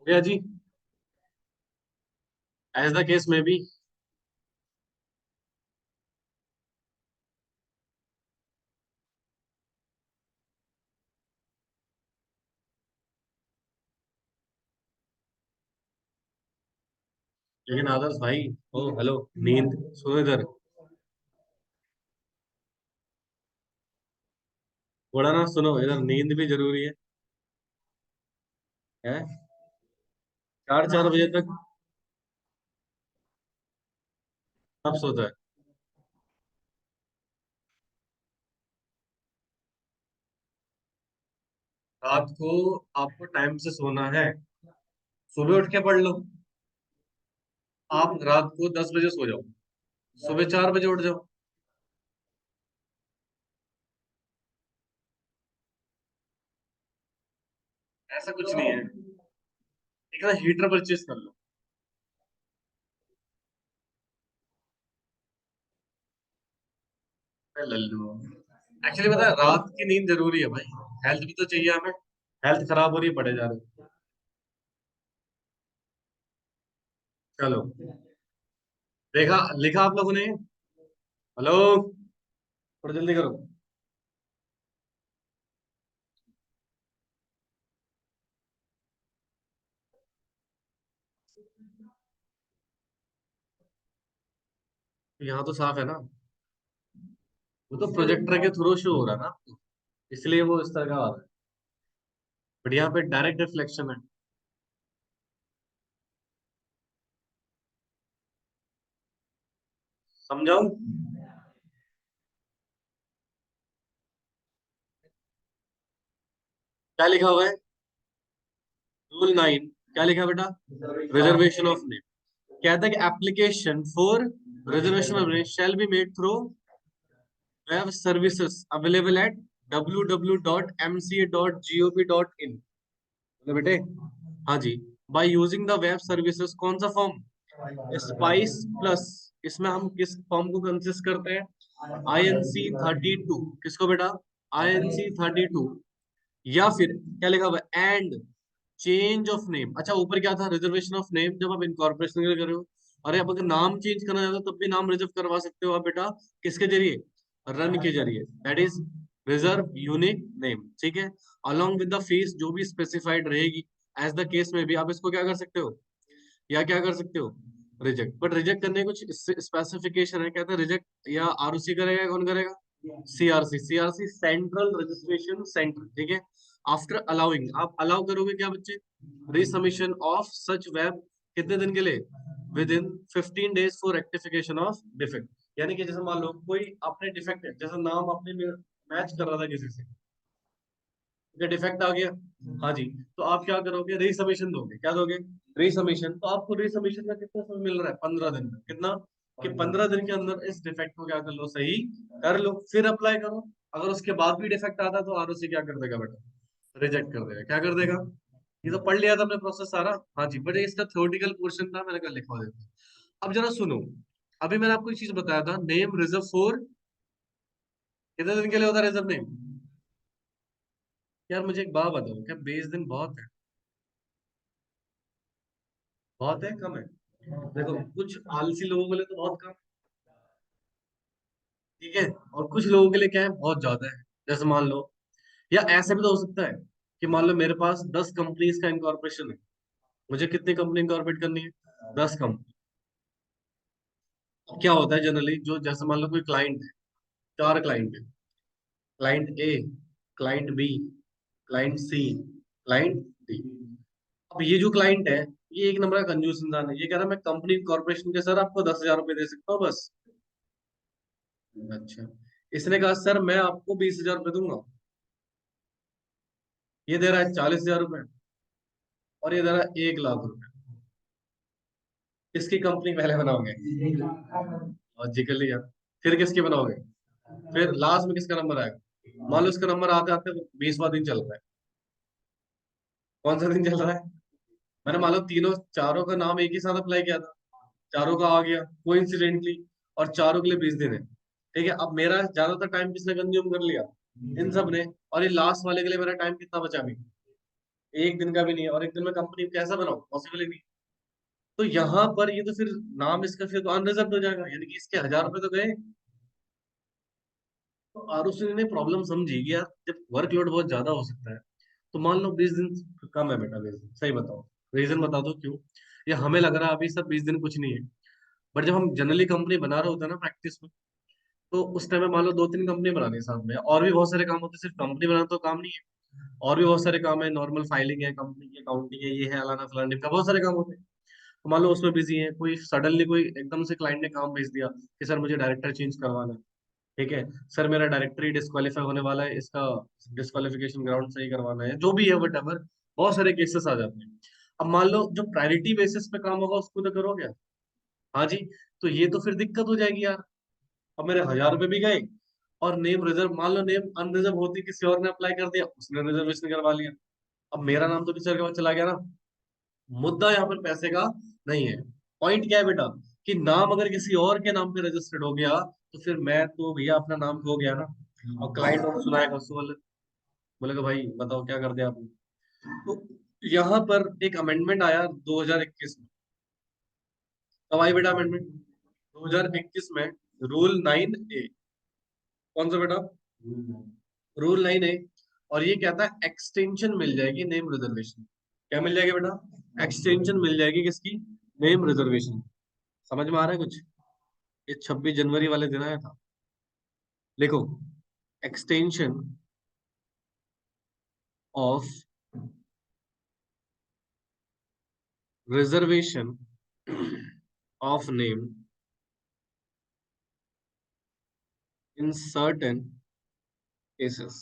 Speaker 1: हो गया जी? एज द केस में भी। लेकिन आदर्श भाई, ओ हेलो, नींद, सुनो इधर। थोड़ा ना सुनो इधर, नींद भी जरूरी है? 4 4 बजे तक कब सोता है? रात को आपको टाइम से सोना है, सुबह उठ के पढ़ लो। आप रात को 10 बजे सो जाओ, सुबह 4 बजे उठ जाओ। ऐसा कुछ नहीं है। एक ना हीटर परचेज कर लो। मैं लल्लू। एक्चुअली पता है, रात की नींद जरूरी है भाई। हेल्थ भी तो चाहिए हमें। हेल्थ खराब हो रही है, पड़े जा रहे हैं। चलो, देखा, लिखा आप लोगों ने? हेलो, थोड़ा जल्दी करो। यहाँ तो साफ है ना। वो तो प्रोजेक्टर के थ्रू शो हो रहा है ना आपको, इसलिए वो इस तरह का आ रहा है। बट यहाँ पे डायरेक्ट रिफ्लेक्शन है। समझाऊं? क्या लिखा हुआ है? रूल 9, क्या लिखा है बेटा? Reservation of name. कहता है कि application for reservation of name shall be made through web services available at www.mca.gov.in। बोले बेटे, हाँ जी। By using the web services, कौन सा फॉर्म? Spice plus. इसमें हम किस फॉर्म को कंसिस्ट करते हैं? INC 32। किसको बेटा? INC 32। या फिर क्या लिखा हुआ है? And change of name. अच्छा, ऊपर क्या था? रिजर्वेशन ऑफ नेम, जब आप इनकॉर्पोरेशन के लिए कर रहे हो। अरे अब अगर नाम चेंज करना चाहते हो तब भी नाम रिजर्व करवा सकते हो आप बेटा। किसके जरिए? रन के जरिए, that is reserve unique name, ठीक है। अलोंग विद द फीस जो भी स्पेसिफाइड रहेगी, एज द केस में भी आप इसको क्या कर सकते हो, या क्या कर सकते हो, रिजेक्ट। बट रिजेक्ट करने की कुछ स्पेसिफिकेशन है। कहते हैं रिजेक्ट या आरओसी करेगा, कौन करेगा? CRC. CRC central registration centre, ठीक है। आफ्टर अलाउइंग, आप अलाउ करोगे क्या बच्चे? रिसबमिशन ऑफ सच वेब, कितने दिन के लिए? With in 15 days for rectification of defect. यानी कि जैसे मान लो कोई आपने डिफेक्ट है, जैसे नाम आपने मैच कर रहा था किसी से, डिफेक्ट आ गया, हाँ जी। तो आप क्या करोगे? रीसबमिशन दोगे। क्या दोगे? रीसबमिशन। तो आपको रीसबमिशन का कितना समय मिल रहा है? 15 दिन का। कितना? कि 15 दिन के अंदर इस डिफेक्ट को क्या कर लो, सही कर लो, फिर अप्लाई करो। अगर उसके बाद भी डिफेक्ट आता है तो आरओसी क्या कर देगा बेटा? रिजेक्ट कर देगा। क्या कर देगा? ये तो पढ़ लिया था हमने प्रोसेस सारा। हाँ जी, बट इसका थ्योरेटिकल पोर्शन था, मैंने कहा लिखवा देता हूँ। अब जरा सुनो, अभी मैंने आपको एक चीज बताया था, नेम रिजर्व फॉर कितने दिन के लिए होता है रिजर्व नेम? यार मुझे एक बात बताओ, क्या 20 दिन बहुत है? बहुत है, कम है? देखो, कुछ आलसी लोगों के लिए तो बहुत कम, ठीक है, और कुछ लोगों के लिए क्या है, बहुत ज्यादा है। जैसे मान लो, या ऐसे भी तो हो सकता है कि मान लो मेरे पास 10 कंपनीज का इनकॉर्पोरेशन है। मुझे कितनी कंपनी इनकॉर्पोरेट करनी है? 10 कंपनी। अब क्या होता है जनरली, जो जैसे मान लो कोई क्लाइंट है, 4 क्लाइंट है, क्लाइंट ए, क्लाइंट बी, क्लाइंट सी, क्लाइंट डी। अब ये जो क्लाइंट है, ये एक नंबर का कंजूस इंसान है। ये कह रहा है मैं कंपनी कॉर्पोरेशन के सर आपको 10,000 रुपये दे सकता हूँ बस। अच्छा, इसने कहा सर मैं आपको 20,000 रुपये दूंगा। ये दे रहा है 40,000 रुपये, और ये दे रहा है 1 लाख रुपए। किसकी कंपनी पहले बनाओगे? लॉजिकली यार। फिर किसकी बनाओगे? फिर लास्ट में किसका नंबर आएगा? मान लो इसका नंबर आते आते 20वां दिन चल रहा है। कौन सा दिन चल रहा है? मैंने मान लो तीनों चारों का नाम एक ही साथ अप्लाई किया था, चारों का आ गया कोइंसिडेंटली, और चारों के लिए 20 दिन है। ठीक है, अब मेरा ज्यादातर टाइम किसने कंज्यूम कर लिया? इन सब ने। और ये लास्ट वाले के लिए मेरा टाइम कितना बचा अभी? एक दिन का भी नहीं है, और एक दिन में कंपनी कैसा बनाऊं? पॉसिबल ही नहीं। तो यहाँ पर ये तो फिर नाम इसका फिर तो अनरिजर्व हो जाएगा, यानी कि इसके 1,000 रुपए तो गए। तो आरुषि ने प्रॉब्लम समझी कि यार जब वर्कलोड बहुत ज्यादा हो सकता है, तो मान लो 20 दिन कम है बेटा, 20 दिन सही बताओ, रीजन बता दो क्यों। या हमें लग रहा है अभी सब 20 दिन कुछ नहीं है, बट जब हम जनरली कंपनी बना रहे होते हैं ना प्रैक्टिस में, तो उस टाइम में मान लो 2-3 कंपनी बनानी है साथ में, और भी बहुत सारे काम होते हैं, सिर्फ कंपनी बनाना तो काम नहीं है। और भी बहुत सारे काम है, नॉर्मल फाइलिंग है, कंपनी की अकाउंटिंग है, ये है अलाना फलाना का, बहुत सारे काम होते हैं। तो मान लो उसमें बिजी है, कोई सडनली कोई एकदम से क्लाइंट ने काम भेज दिया कि सर मुझे डायरेक्टर चेंज करवाना है। ठीक है, सर मेरा डायरेक्टर ही डिस्क्वालीफाई होने वाला है, इसका डिस्क्वालिफिकेशन ग्राउंड सही करवाना है, जो भी है वट एवर। बहुत सारे केसेस आ जाते हैं। अब मान लो जो प्रायोरिटी बेसिस पे काम होगा उसको तो करोगे। हाँ जी। तो ये तो फिर दिक्कत हो जाएगी यार। अब मेरे 1,000 रुपये भी गए, और नेम रिजर्व, मान लो नेम अनरिजर्व होती, किसी और ने अप्लाई कर दिया, उसने रिजर्वेशन करवा लिया, अब मेरा नाम तो किसी और के पास चला गया ना। मुद्दा यहाँ पर पैसे का नहीं है। पॉइंट क्या है बेटा, कि नाम अगर किसी और के नाम पे रजिस्टर्ड हो गया, तो फिर मैं तो भैया अपना नाम खो गया ना। और क्लाइंट और सुनाएगा उसको, बोलेगा भाई बताओ क्या कर दिया आपने। तो यहाँ पर एक अमेंडमेंट आया 2021 में। कब आई बेटा अमेंडमेंट? 2021 में, रूल 9A। कौन सा बेटा? Rule 9A। और ये कहता है एक्सटेंशन मिल जाएगी नेम रिजर्वेशन। क्या मिल जाएगी बेटा? एक्सटेंशन मिल जाएगी किसकी? Name reservation. समझ में आ रहा है कुछ? ये 26 जनवरी वाले दिन आया था। देखो, extension of reservation of name in certain cases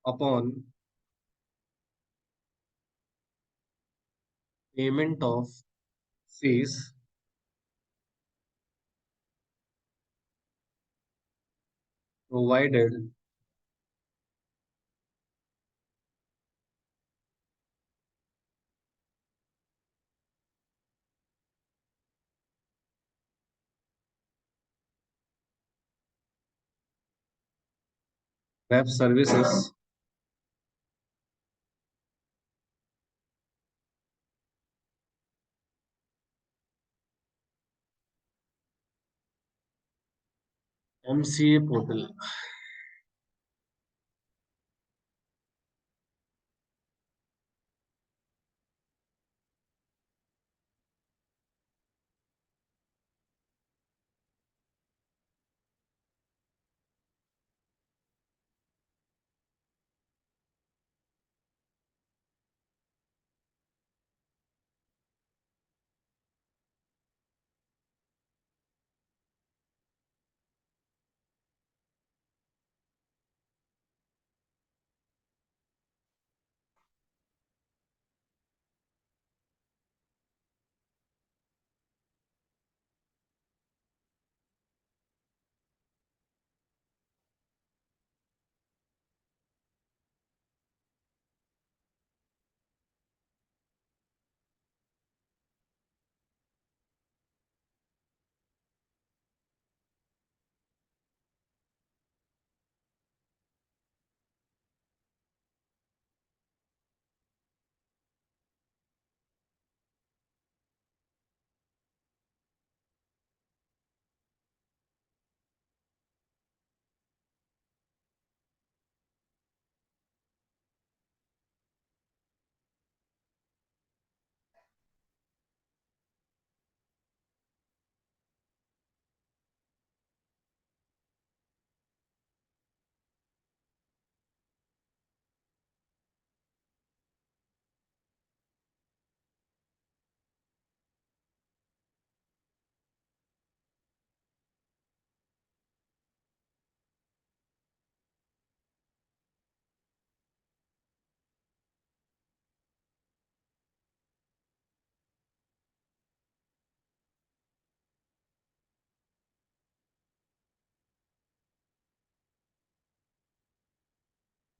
Speaker 1: upon payment of fees provided web services MCA portal.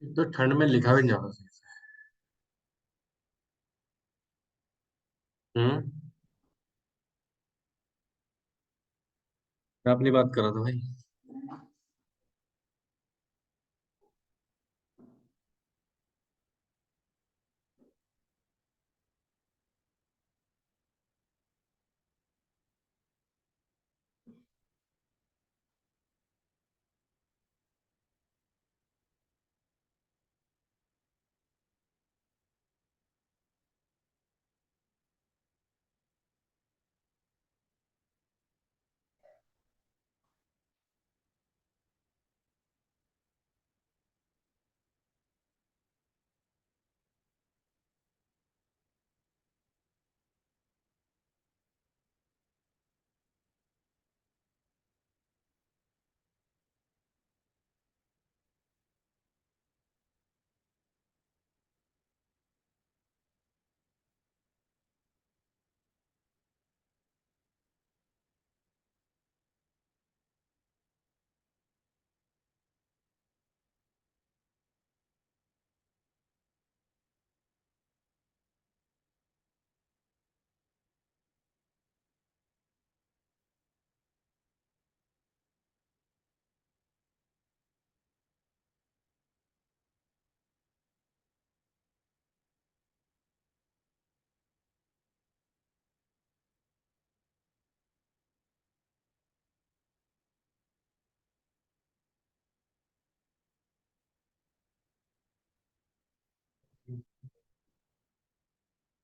Speaker 1: तो ठंड में लिखा भी नहीं जाता सही से। हम्म। मैं अपनी बात कर रहा था भाई।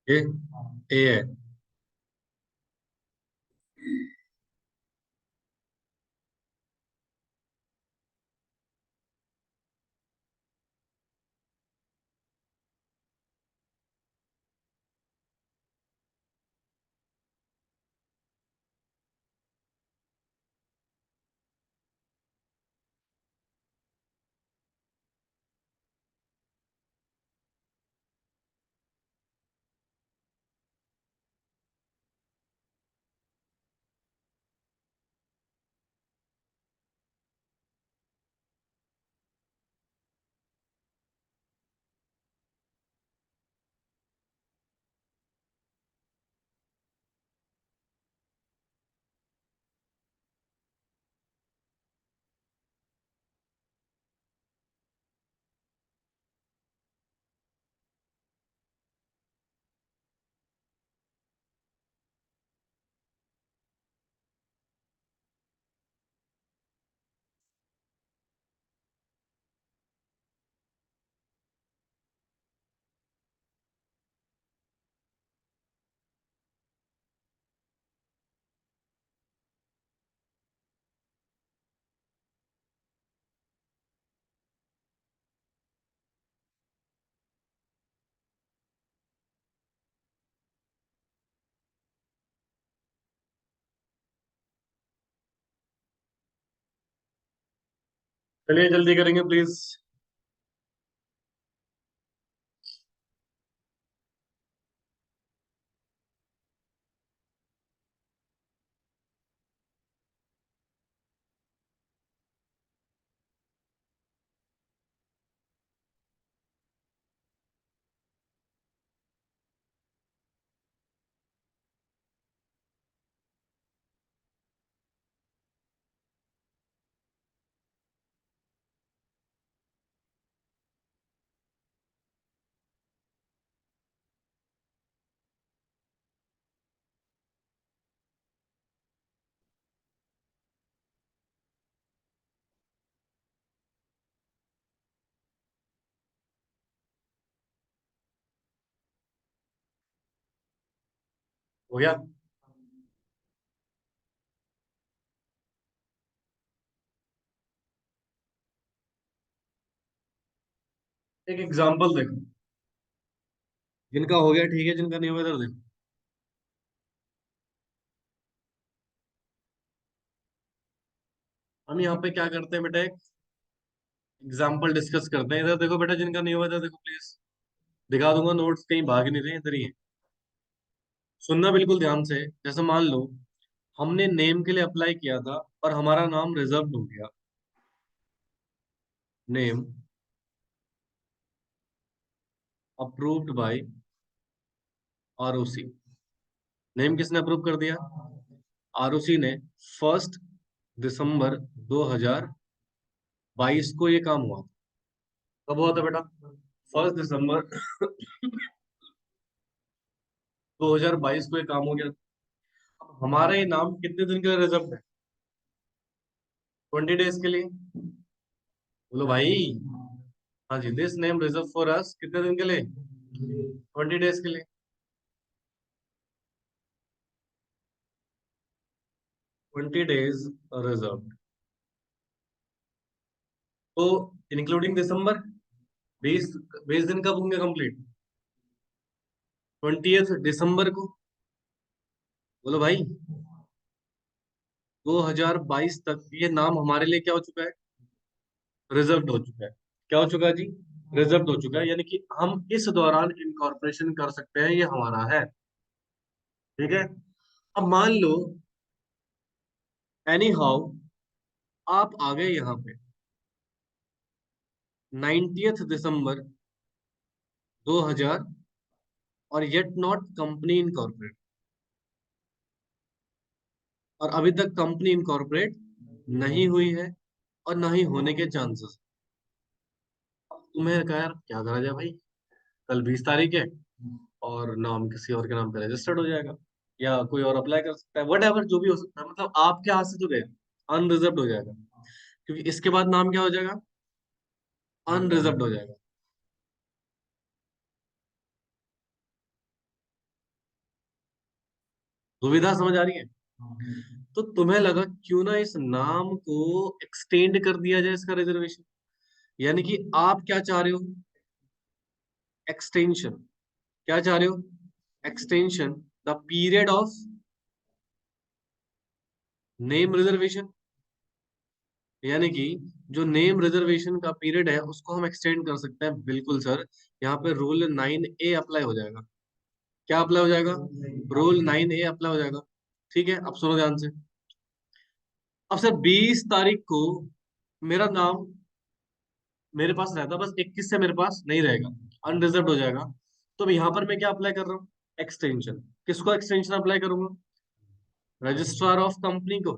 Speaker 1: ये ए है। चलिए जल्दी करेंगे प्लीज। हो गया। एक एग्जांपल देखो। जिनका हो गया ठीक है, जिनका नहीं हुआ इधर देखो। हम यहाँ पे क्या करते हैं बेटा, एक एग्जांपल डिस्कस करते हैं। इधर देखो बेटा, जिनका नहीं हुआ इधर देखो प्लीज। दिखा दूंगा नोट्स, कहीं भाग नहीं रहे, इधर ही है। सुनना बिल्कुल ध्यान से। जैसे मान लो हमने नेम के लिए अप्लाई किया था और हमारा नाम रिजर्व हो गया। Name approved by ROC. Name किसने अप्रूव कर दिया? आरओसी ने। 1 दिसंबर 2022 को ये काम हुआ। कब हुआ था बेटा? 1 दिसंबर 2022 को ये काम हो गया। अब हमारा ये नाम कितने दिन के लिए रिजर्व है? 20 डेज के लिए। बोलो भाई। हाँ जी, this name reserve for us कितने दिन के लिए? 20 डेज के लिए। 20 डेज रिजर्व। तो इंक्लूडिंग दिसंबर, 20 दिन कब होंगे कंप्लीट? 20 दिसंबर को। बोलो भाई। 2022 तक ये नाम हमारे लिए क्या हो चुका है? रिजर्व हो चुका है। क्या हो चुका है जी? रिजर्व हो चुका है, यानी कि हम इस दौरान इनकॉर्पोरेशन कर सकते हैं, ये हमारा है। ठीक है। अब मान लो एनी हाउ आप आ गए यहाँ पे 90 दिसंबर 2000 और येट नॉट कंपनी इनकॉर्पोरेट, और अभी तक कंपनी इनकॉर्पोरेट नहीं हुई है और ना ही होने के चांसेस। तुम्हें कहा यार क्या करा जाए भाई, कल 20 तारीख है और नाम किसी और के नाम पे रजिस्टर्ड हो जाएगा, या कोई और अप्लाई कर सकता है, वट एवर जो भी हो सकता है, मतलब आपके हाथ से तो गए, अनरिजर्व हो जाएगा। क्योंकि इसके बाद नाम क्या हो जाएगा? अनरिजर्व हो जाएगा। दुविधा समझ आ रही है? तो तुम्हें लगा क्यों ना इस नाम को एक्सटेंड कर दिया जाए, इसका रिजर्वेशन। यानी कि आप क्या चाह रहे हो? एक्सटेंशन। क्या चाह रहे हो? Extension the period of name reservation. यानी कि जो नेम रिजर्वेशन का पीरियड है उसको हम एक्सटेंड कर सकते हैं, बिल्कुल सर। यहाँ पे रूल 9A अप्लाई हो जाएगा। क्या अप्लाई हो जाएगा? रूल 9A अप्लाई हो जाएगा। ठीक है, अब सुनो ध्यान से। अब सर 20 तारीख को मेरा नाम मेरे पास रहता, बस 21 से मेरे पास नहीं रहेगा, अनरिजर्व हो जाएगा। तो अब यहाँ पर मैं क्या अप्लाई कर रहा हूँ? एक्सटेंशन। किसको एक्सटेंशन अप्लाई करूंगा? रजिस्ट्रार ऑफ कंपनी को।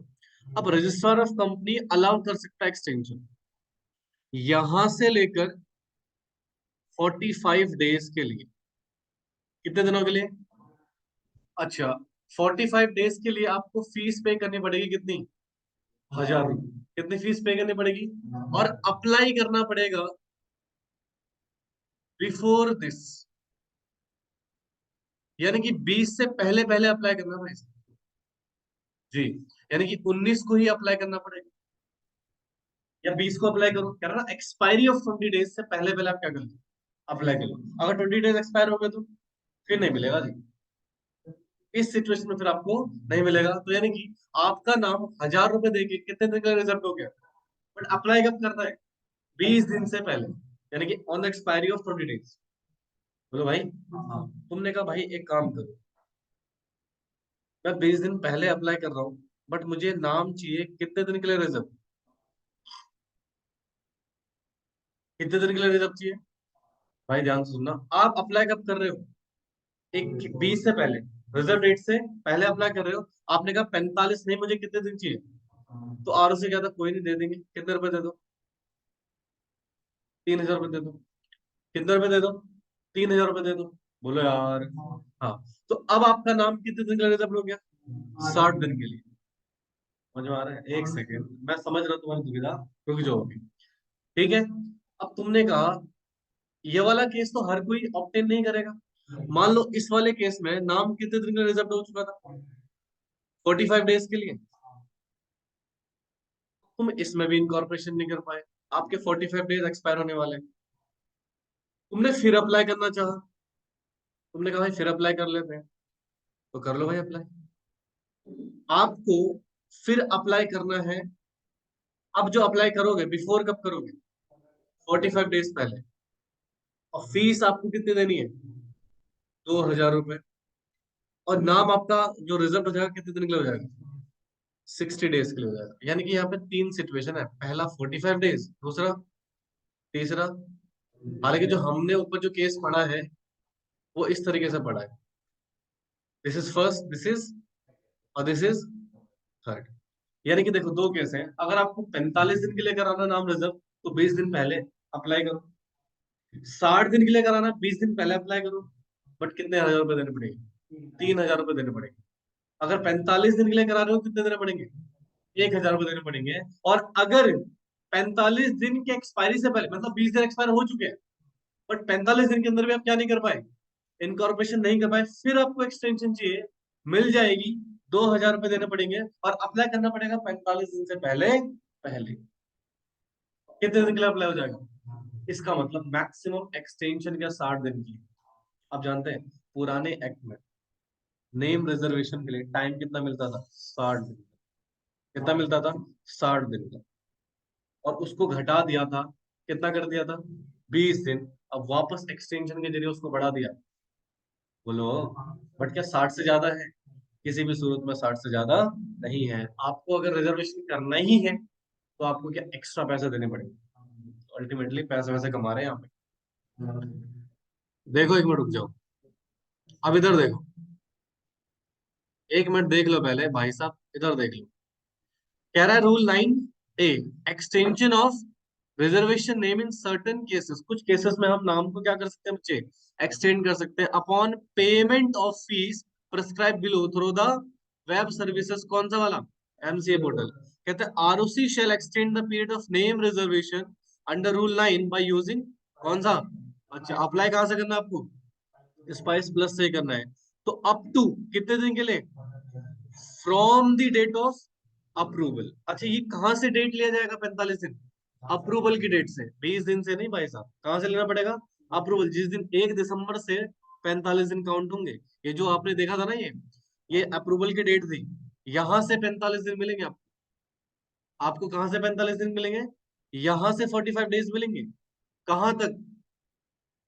Speaker 1: अब रजिस्ट्रार ऑफ कंपनी अलाउ कर सकता है एक्सटेंशन यहां से लेकर 45 डेज के लिए। कितने दिनों के लिए? अच्छा, 45 डेज के लिए आपको फीस पे करनी पड़ेगी कितनी? 1000 रुपये। कितनी फीस पे करनी पड़ेगी? और अप्लाई करना पड़ेगा बिफोर दिस, यानी कि 20 से पहले पहले अप्लाई करना पड़ेगा जी। यानी कि 19 को ही अप्लाई करना पड़ेगा, या 20 को अप्लाई करो, कह रहा ना एक्सपायरी ऑफ 20 डेज से पहले पहले आप क्या कर लो? अप्लाई कर लो। अगर 20 डेज एक्सपायर हो गए तो फिर नहीं मिलेगा जी। इस सिचुएशन में फिर आपको नहीं मिलेगा, तो यानी कि आपका नाम 1000 रुपए देके कितने दिन का रिजर्व हो गया, बट अप्लाई कब करना है? 20 दिन से पहले, यानी कि on the expiry of 20 days. बोलो भाई। हाँ। तुमने कहा भाई एक काम करो, मैं 20 दिन पहले अप्लाई कर रहा हूँ, बट मुझे नाम चाहिए कितने दिन के लिए रिजर्व? कितने दिन के लिए रिजर्व चाहिए? भाई ध्यान से सुनना, आप अप्लाई कब कर रहे हो? एक 20 से पहले, रिजर्व डेट से पहले अप्लाई कर रहे हो। आपने कहा 45 नहीं, मुझे कितने दिन चाहिए? तो आर से क्या था, कोई नहीं, दे देंगे। कितने रुपए दे दो? 3000 रुपये दे दो। कितने रुपए दे दो? 3000 रुपये दे दो। बोलो यार। हाँ। तो अब आपका नाम कितने दिन का रिजर्व हो गया? 60 दिन के लिए। समझ में आ रहा है? एक सेकेंड, मैं समझ रहा हूँ तुम्हारी दुविधा। रुक जाओ अभी। ठीक है। अब तुमने कहा ये वाला केस तो हर कोई ऑप्टेन नहीं करेगा। मान लो इस वाले केस में नाम कितने दिन का रिजर्व हो चुका था? 45 डेज के लिए। तुम इसमें भी इनकॉर्पोरेशन नहीं कर पाए, आपके 45 डेज एक्सपायर होने वाले हैं। तुमने फिर अप्लाई करना चाहा, तुमने कहा भाई फिर अप्लाई कर लेते हैं, तो कर लो भाई अप्लाई। आपको फिर अप्लाई करना है। अब जो अप्लाई करोगे बिफोर कब करोगे? 45 डेज पहले। और फीस आपको कितनी देनी है? 2000 रुपये। और नाम आपका जो रिजर्व हो जाएगा कितने दिन के लिए हो जाएगा? 60 डेज के लिए हो जाएगा। यानी कि यहाँ पे तीन सिचुएशन है, पहला 45 डेज, दूसरा, तीसरा हालांकि जो हमने ऊपर जो केस पढ़ा है वो इस तरीके से पढ़ा है, this is first, this is, और दिस इज थर्ड। यानी कि देखो दो केस है, अगर आपको 45 दिन के लिए कराना नाम रिजर्व तो 20 दिन पहले अप्लाई करो, 60 दिन के लिए कराना 20 दिन पहले अप्लाई करो। बट कितने हजार रुपए देने पड़ेंगे? 3,000 रुपए देने पड़ेंगे। अगर 45 दिन के लिए करा रहे हो कितने देने पड़ेंगे? 1,000 रुपए देने पड़ेंगे। और अगर 45 दिन के एक्सपायरी से पहले, मतलब 20 दिन एक्सपायर हो चुके हैं, बट 45 दिन के अंदर भी आप क्या नहीं कर पाए, इनकॉर्पोरेशन नहीं कर पाए, फिर आपको एक्सटेंशन चाहिए, मिल जाएगी। 2,000 रुपए देने पड़ेंगे और अप्लाई करना पड़ेगा 45 दिन से पहले। पहले कितने दिन के लिए अप्लाई हो जाएगा? इसका मतलब मैक्सिमम एक्सटेंशन क्या, 60 दिन की। आप जानते हैं पुराने एक्ट में नेम रिजर्वेशन के लिए टाइम कितना मिलता था? 60 दिन। कितना मिलता था? 60 दिन का। और उसको घटा दिया था, कितना कर दिया था? 20 दिन। अब वापस एक्सटेंशन के जरिए उसको बढ़ा दिया। बोलो, बट क्या 60 से ज्यादा है? किसी भी सूरत में 60 से ज्यादा नहीं है। आपको अगर रिजर्वेशन करना ही है तो आपको क्या एक्स्ट्रा पैसे देने पड़ेंगे। अल्टीमेटली पैसे वैसे कमा रहे हैं यहाँ पे। देखो एक मिनट रुक जाओ, अब इधर देखो, एक मिनट देख लो पहले भाई साहब, इधर देख लो। कह रहा है rule 9A, extension of reservation name in certain cases. कुछ केसेस में हम नाम को क्या कर सकते हैं बच्चे? एक्सटेंड कर सकते हैं upon payment of fees prescribe below through the web services. कौन सा वाला? MCA portal. कहते हैं ROC shall extend the period of name reservation under rule 9 by using, कौन सा? अच्छा, अप्लाई कहाँ से करना है आपको? स्पाइस प्लस से करना है। तो अप टू कितने दिन के लिए? From the date of approval. अच्छा, ये कहां से डेट लिया जाएगा 45 दिन? अप्रूवल की डेट से। 20 दिन से नहीं भाई साहब, कहां से लेना पड़ेगा? अप्रूवल, जिस दिन 1 दिसंबर से 45 दिन काउंट होंगे। ये जो आपने देखा था ना, ये अप्रूवल की डेट थी। यहां से 45 दिन मिलेंगे आपको। आपको कहां से 45 दिन मिलेंगे? यहां से 45 डेज मिलेंगे। कहां तक?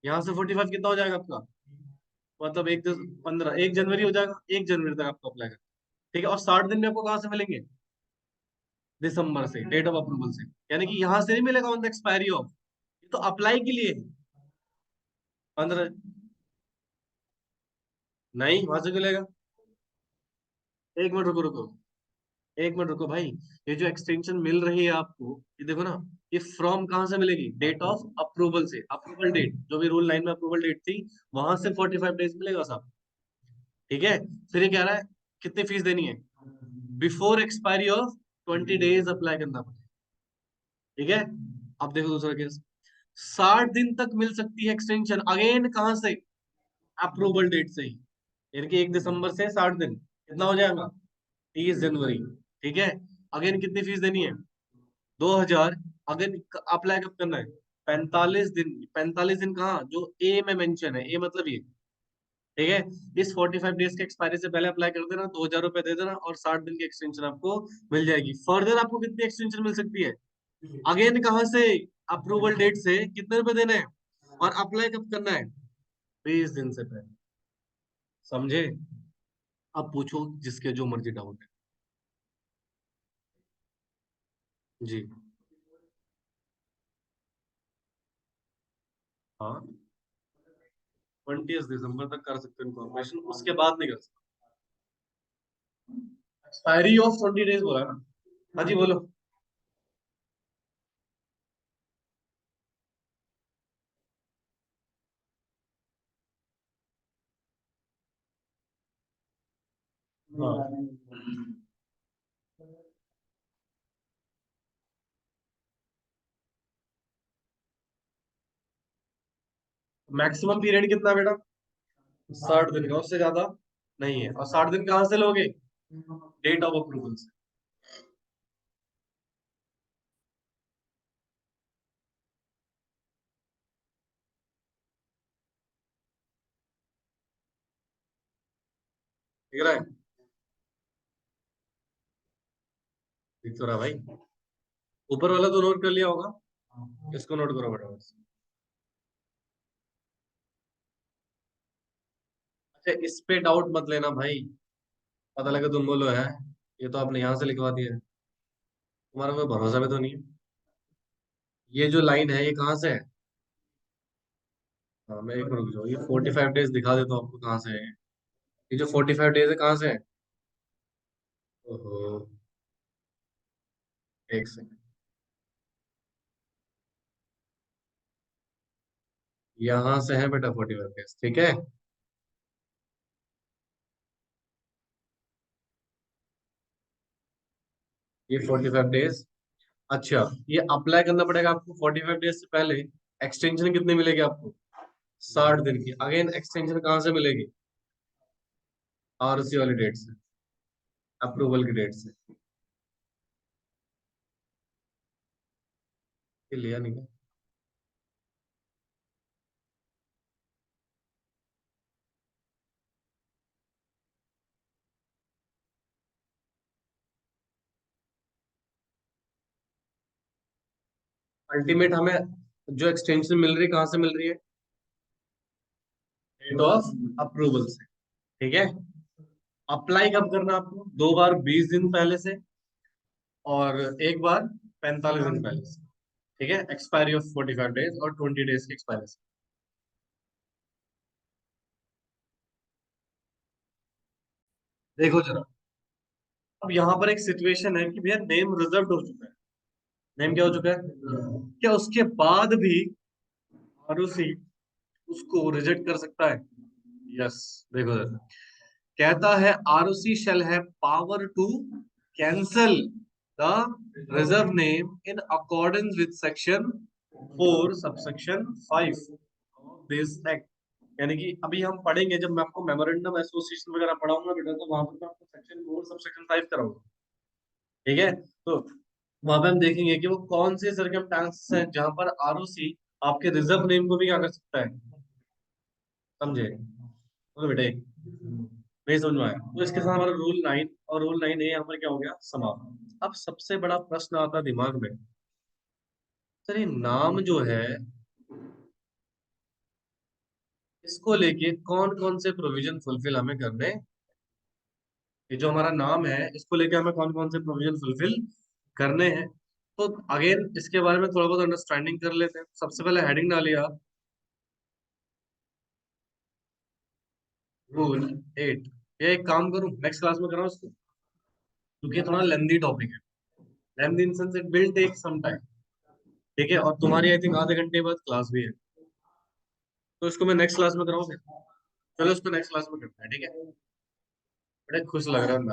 Speaker 1: यहां से 45 कितना हो जाएगा आपका? मतलब 1 जनवरी हो जाएगा, 1 जनवरी तक आपको अप्लाई कर। ठीक है, और 60 दिन में आपको कहां से मिलेंगे? दिसंबर से, डेट ऑफ अप्रूवल से। यानी कि यहां से नहीं मिलेगा ऑन द एक्सपायरी ऑफ, ये तो अप्लाई के लिए है। 15, नहीं वहां से मिलेगा। एक मिनट रुको रुको, एक मिनट रुको भाई। ये जो एक्सटेंशन मिल रही है आपको, ये देखो ना, ये फ्रॉम कहां से मिलेगी? डेट ऑफ अप्रूवल से। अप्रूवल डेट जो भी रूल 9 में अप्रूवल डेट थी, वहां से 45 डेज मिलेगा साहब। ठीक है। फिर ये कह रहा है कितनी फीस देनी है? Before expiry of 20 days apply करना पड़ेगा। ठीक है। अब देखो दूसरा केस, 60 दिन तक मिल सकती है एक्सटेंशन, अगेन कहां से? अप्रूवल डेट से ही। यानी कि 1 दिसंबर से 60 दिन, कितना हो जाएगा? 30 जनवरी। ठीक है। अगेन कितनी फीस देनी है? 2,000। अगेन अप्लाई कब करना है? 45 दिन। 45 दिन कहाँ, जो ए में मेंशन है, ए मतलब ये। ठीक है। इस 45 डेज के एक्सपायरी से पहले अप्लाई कर देना, 2,000 रुपए दे देना, और 60 दिन की एक्सटेंशन आपको मिल जाएगी। फर्दर आपको कितनी एक्सटेंशन मिल सकती है? अगेन कहां से? अप्रूवल डेट से। कितने रुपए देने हैं? और अप्लाई कब करना है? 20 दिन से पहले। समझे? अब पूछो जिसके जो मर्जी डाउट है। जी। हाँ, 20 दिसंबर तक कर सकते हो इन्फॉर्मेशन, उसके बाद नहीं कर सकते। एक्सपायरी ऑफ 20 डेज बोला ना। हाँ जी बोलो। हाँ, मैक्सिमम पीरियड कितना है बेटा? 60 दिन का, उससे ज्यादा नहीं है। और 60 दिन कहाँ से लोगे? डेट ऑफ अप्रूवल से। ठीक है। दिख तो रहा भाई, ऊपर वाला तो नोट कर लिया होगा, इसको नोट करो बेटा बस। अच्छा, इस पे डाउट मत लेना भाई, पता लगे तुम बोलो है ये तो आपने यहाँ से लिखवा दिया है, तुम्हारा कोई भरोसा भी तो नहीं है। ये जो लाइन है ये कहाँ से है? हाँ मैं एक मिनट रुक जाओ, ये 45 डेज दिखा देता हूँ आपको कहाँ से है। ये जो 45 डेज है कहाँ से है? ओहो, एक सेकंड। यहाँ से है बेटा 45 डेज, ठीक है। ये 45 डेज। अच्छा, ये अप्लाई करना पड़ेगा आपको 45 डेज से पहले। एक्सटेंशन कितनी मिलेगी आपको? 60 दिन की। अगेन एक्सटेंशन कहाँ से मिलेगी? आरसी वाली डेट से, अप्रूवल की डेट से। ये लिया नहीं क्या? अल्टीमेट हमें जो एक्सटेंशन मिल रही है कहाँ से मिल रही है? डेट ऑफ अप्रूवल से, ठीक है। अप्लाई कब करना आपको? 2 बार 20 दिन पहले से, और एक बार 45 दिन पहले से, ठीक है। एक्सपायरी ऑफ 45 डेज और 20 डेज की एक्सपायरी से। देखो जरा, अब यहाँ पर एक सिचुएशन है कि भैया नेम रिजर्व हो चुका है। नेम क्या हो चुका है? क्या उसके बाद भी आरओसी उसको रिजेक्ट कर सकता है? यस। देखो जरा, कहता है ROC shall have power to cancel the reserve name in accordance with section 4 subsection 5 of this act। यानी कि अभी हम पढ़ेंगे, जब मैं आपको मेमोरेंडम एसोसिएशन वगैरह पढ़ाऊंगा बेटा, तो वहां पर मैं आपको सेक्शन 4 सबसेक्शन 5 कराऊंगा, ठीक है। तो वहां पे हम देखेंगे कि वो कौन से सर्कमस्टांस हैं जहां पर आरओसी आपके रिजर्व नेम को भी क्या कर सकता है। समझे? तो बेटे नहीं समझ में आया तो इसके साथ हमारा रूल 9 और रूल 9 यहाँ पर क्या हो गया, समाप्त। अब सबसे बड़ा प्रश्न आता है दिमाग में, सर ये नाम जो है, इसको लेके कौन कौन से प्रोविजन फुलफिल हमें करने। ये जो हमारा नाम है, इसको लेके हमें कौन कौन से प्रोविजन फुलफिल करने हैं। तो अगेन इसके बारे में थोड़ा बहुत अंडरस्टैंडिंग कर लेते हैं। सबसे पहले हेडिंग डालिए आप, रूल 8। ये एक काम करूं, नेक्स्ट क्लास में कराऊं इसको, क्योंकि ये थोड़ा लेंदी टॉपिक है। Lengthy in sense it will take some time, ठीक है। और तुम्हारी आई थिंक आधे घंटे बाद क्लास भी है, तो इसको मैं नेक्स्ट क्लास में कराऊं फिर। चलो इसको नेक्स्ट क्लास में करते हैं, ठीक है। बड़े खुश लग रहा है।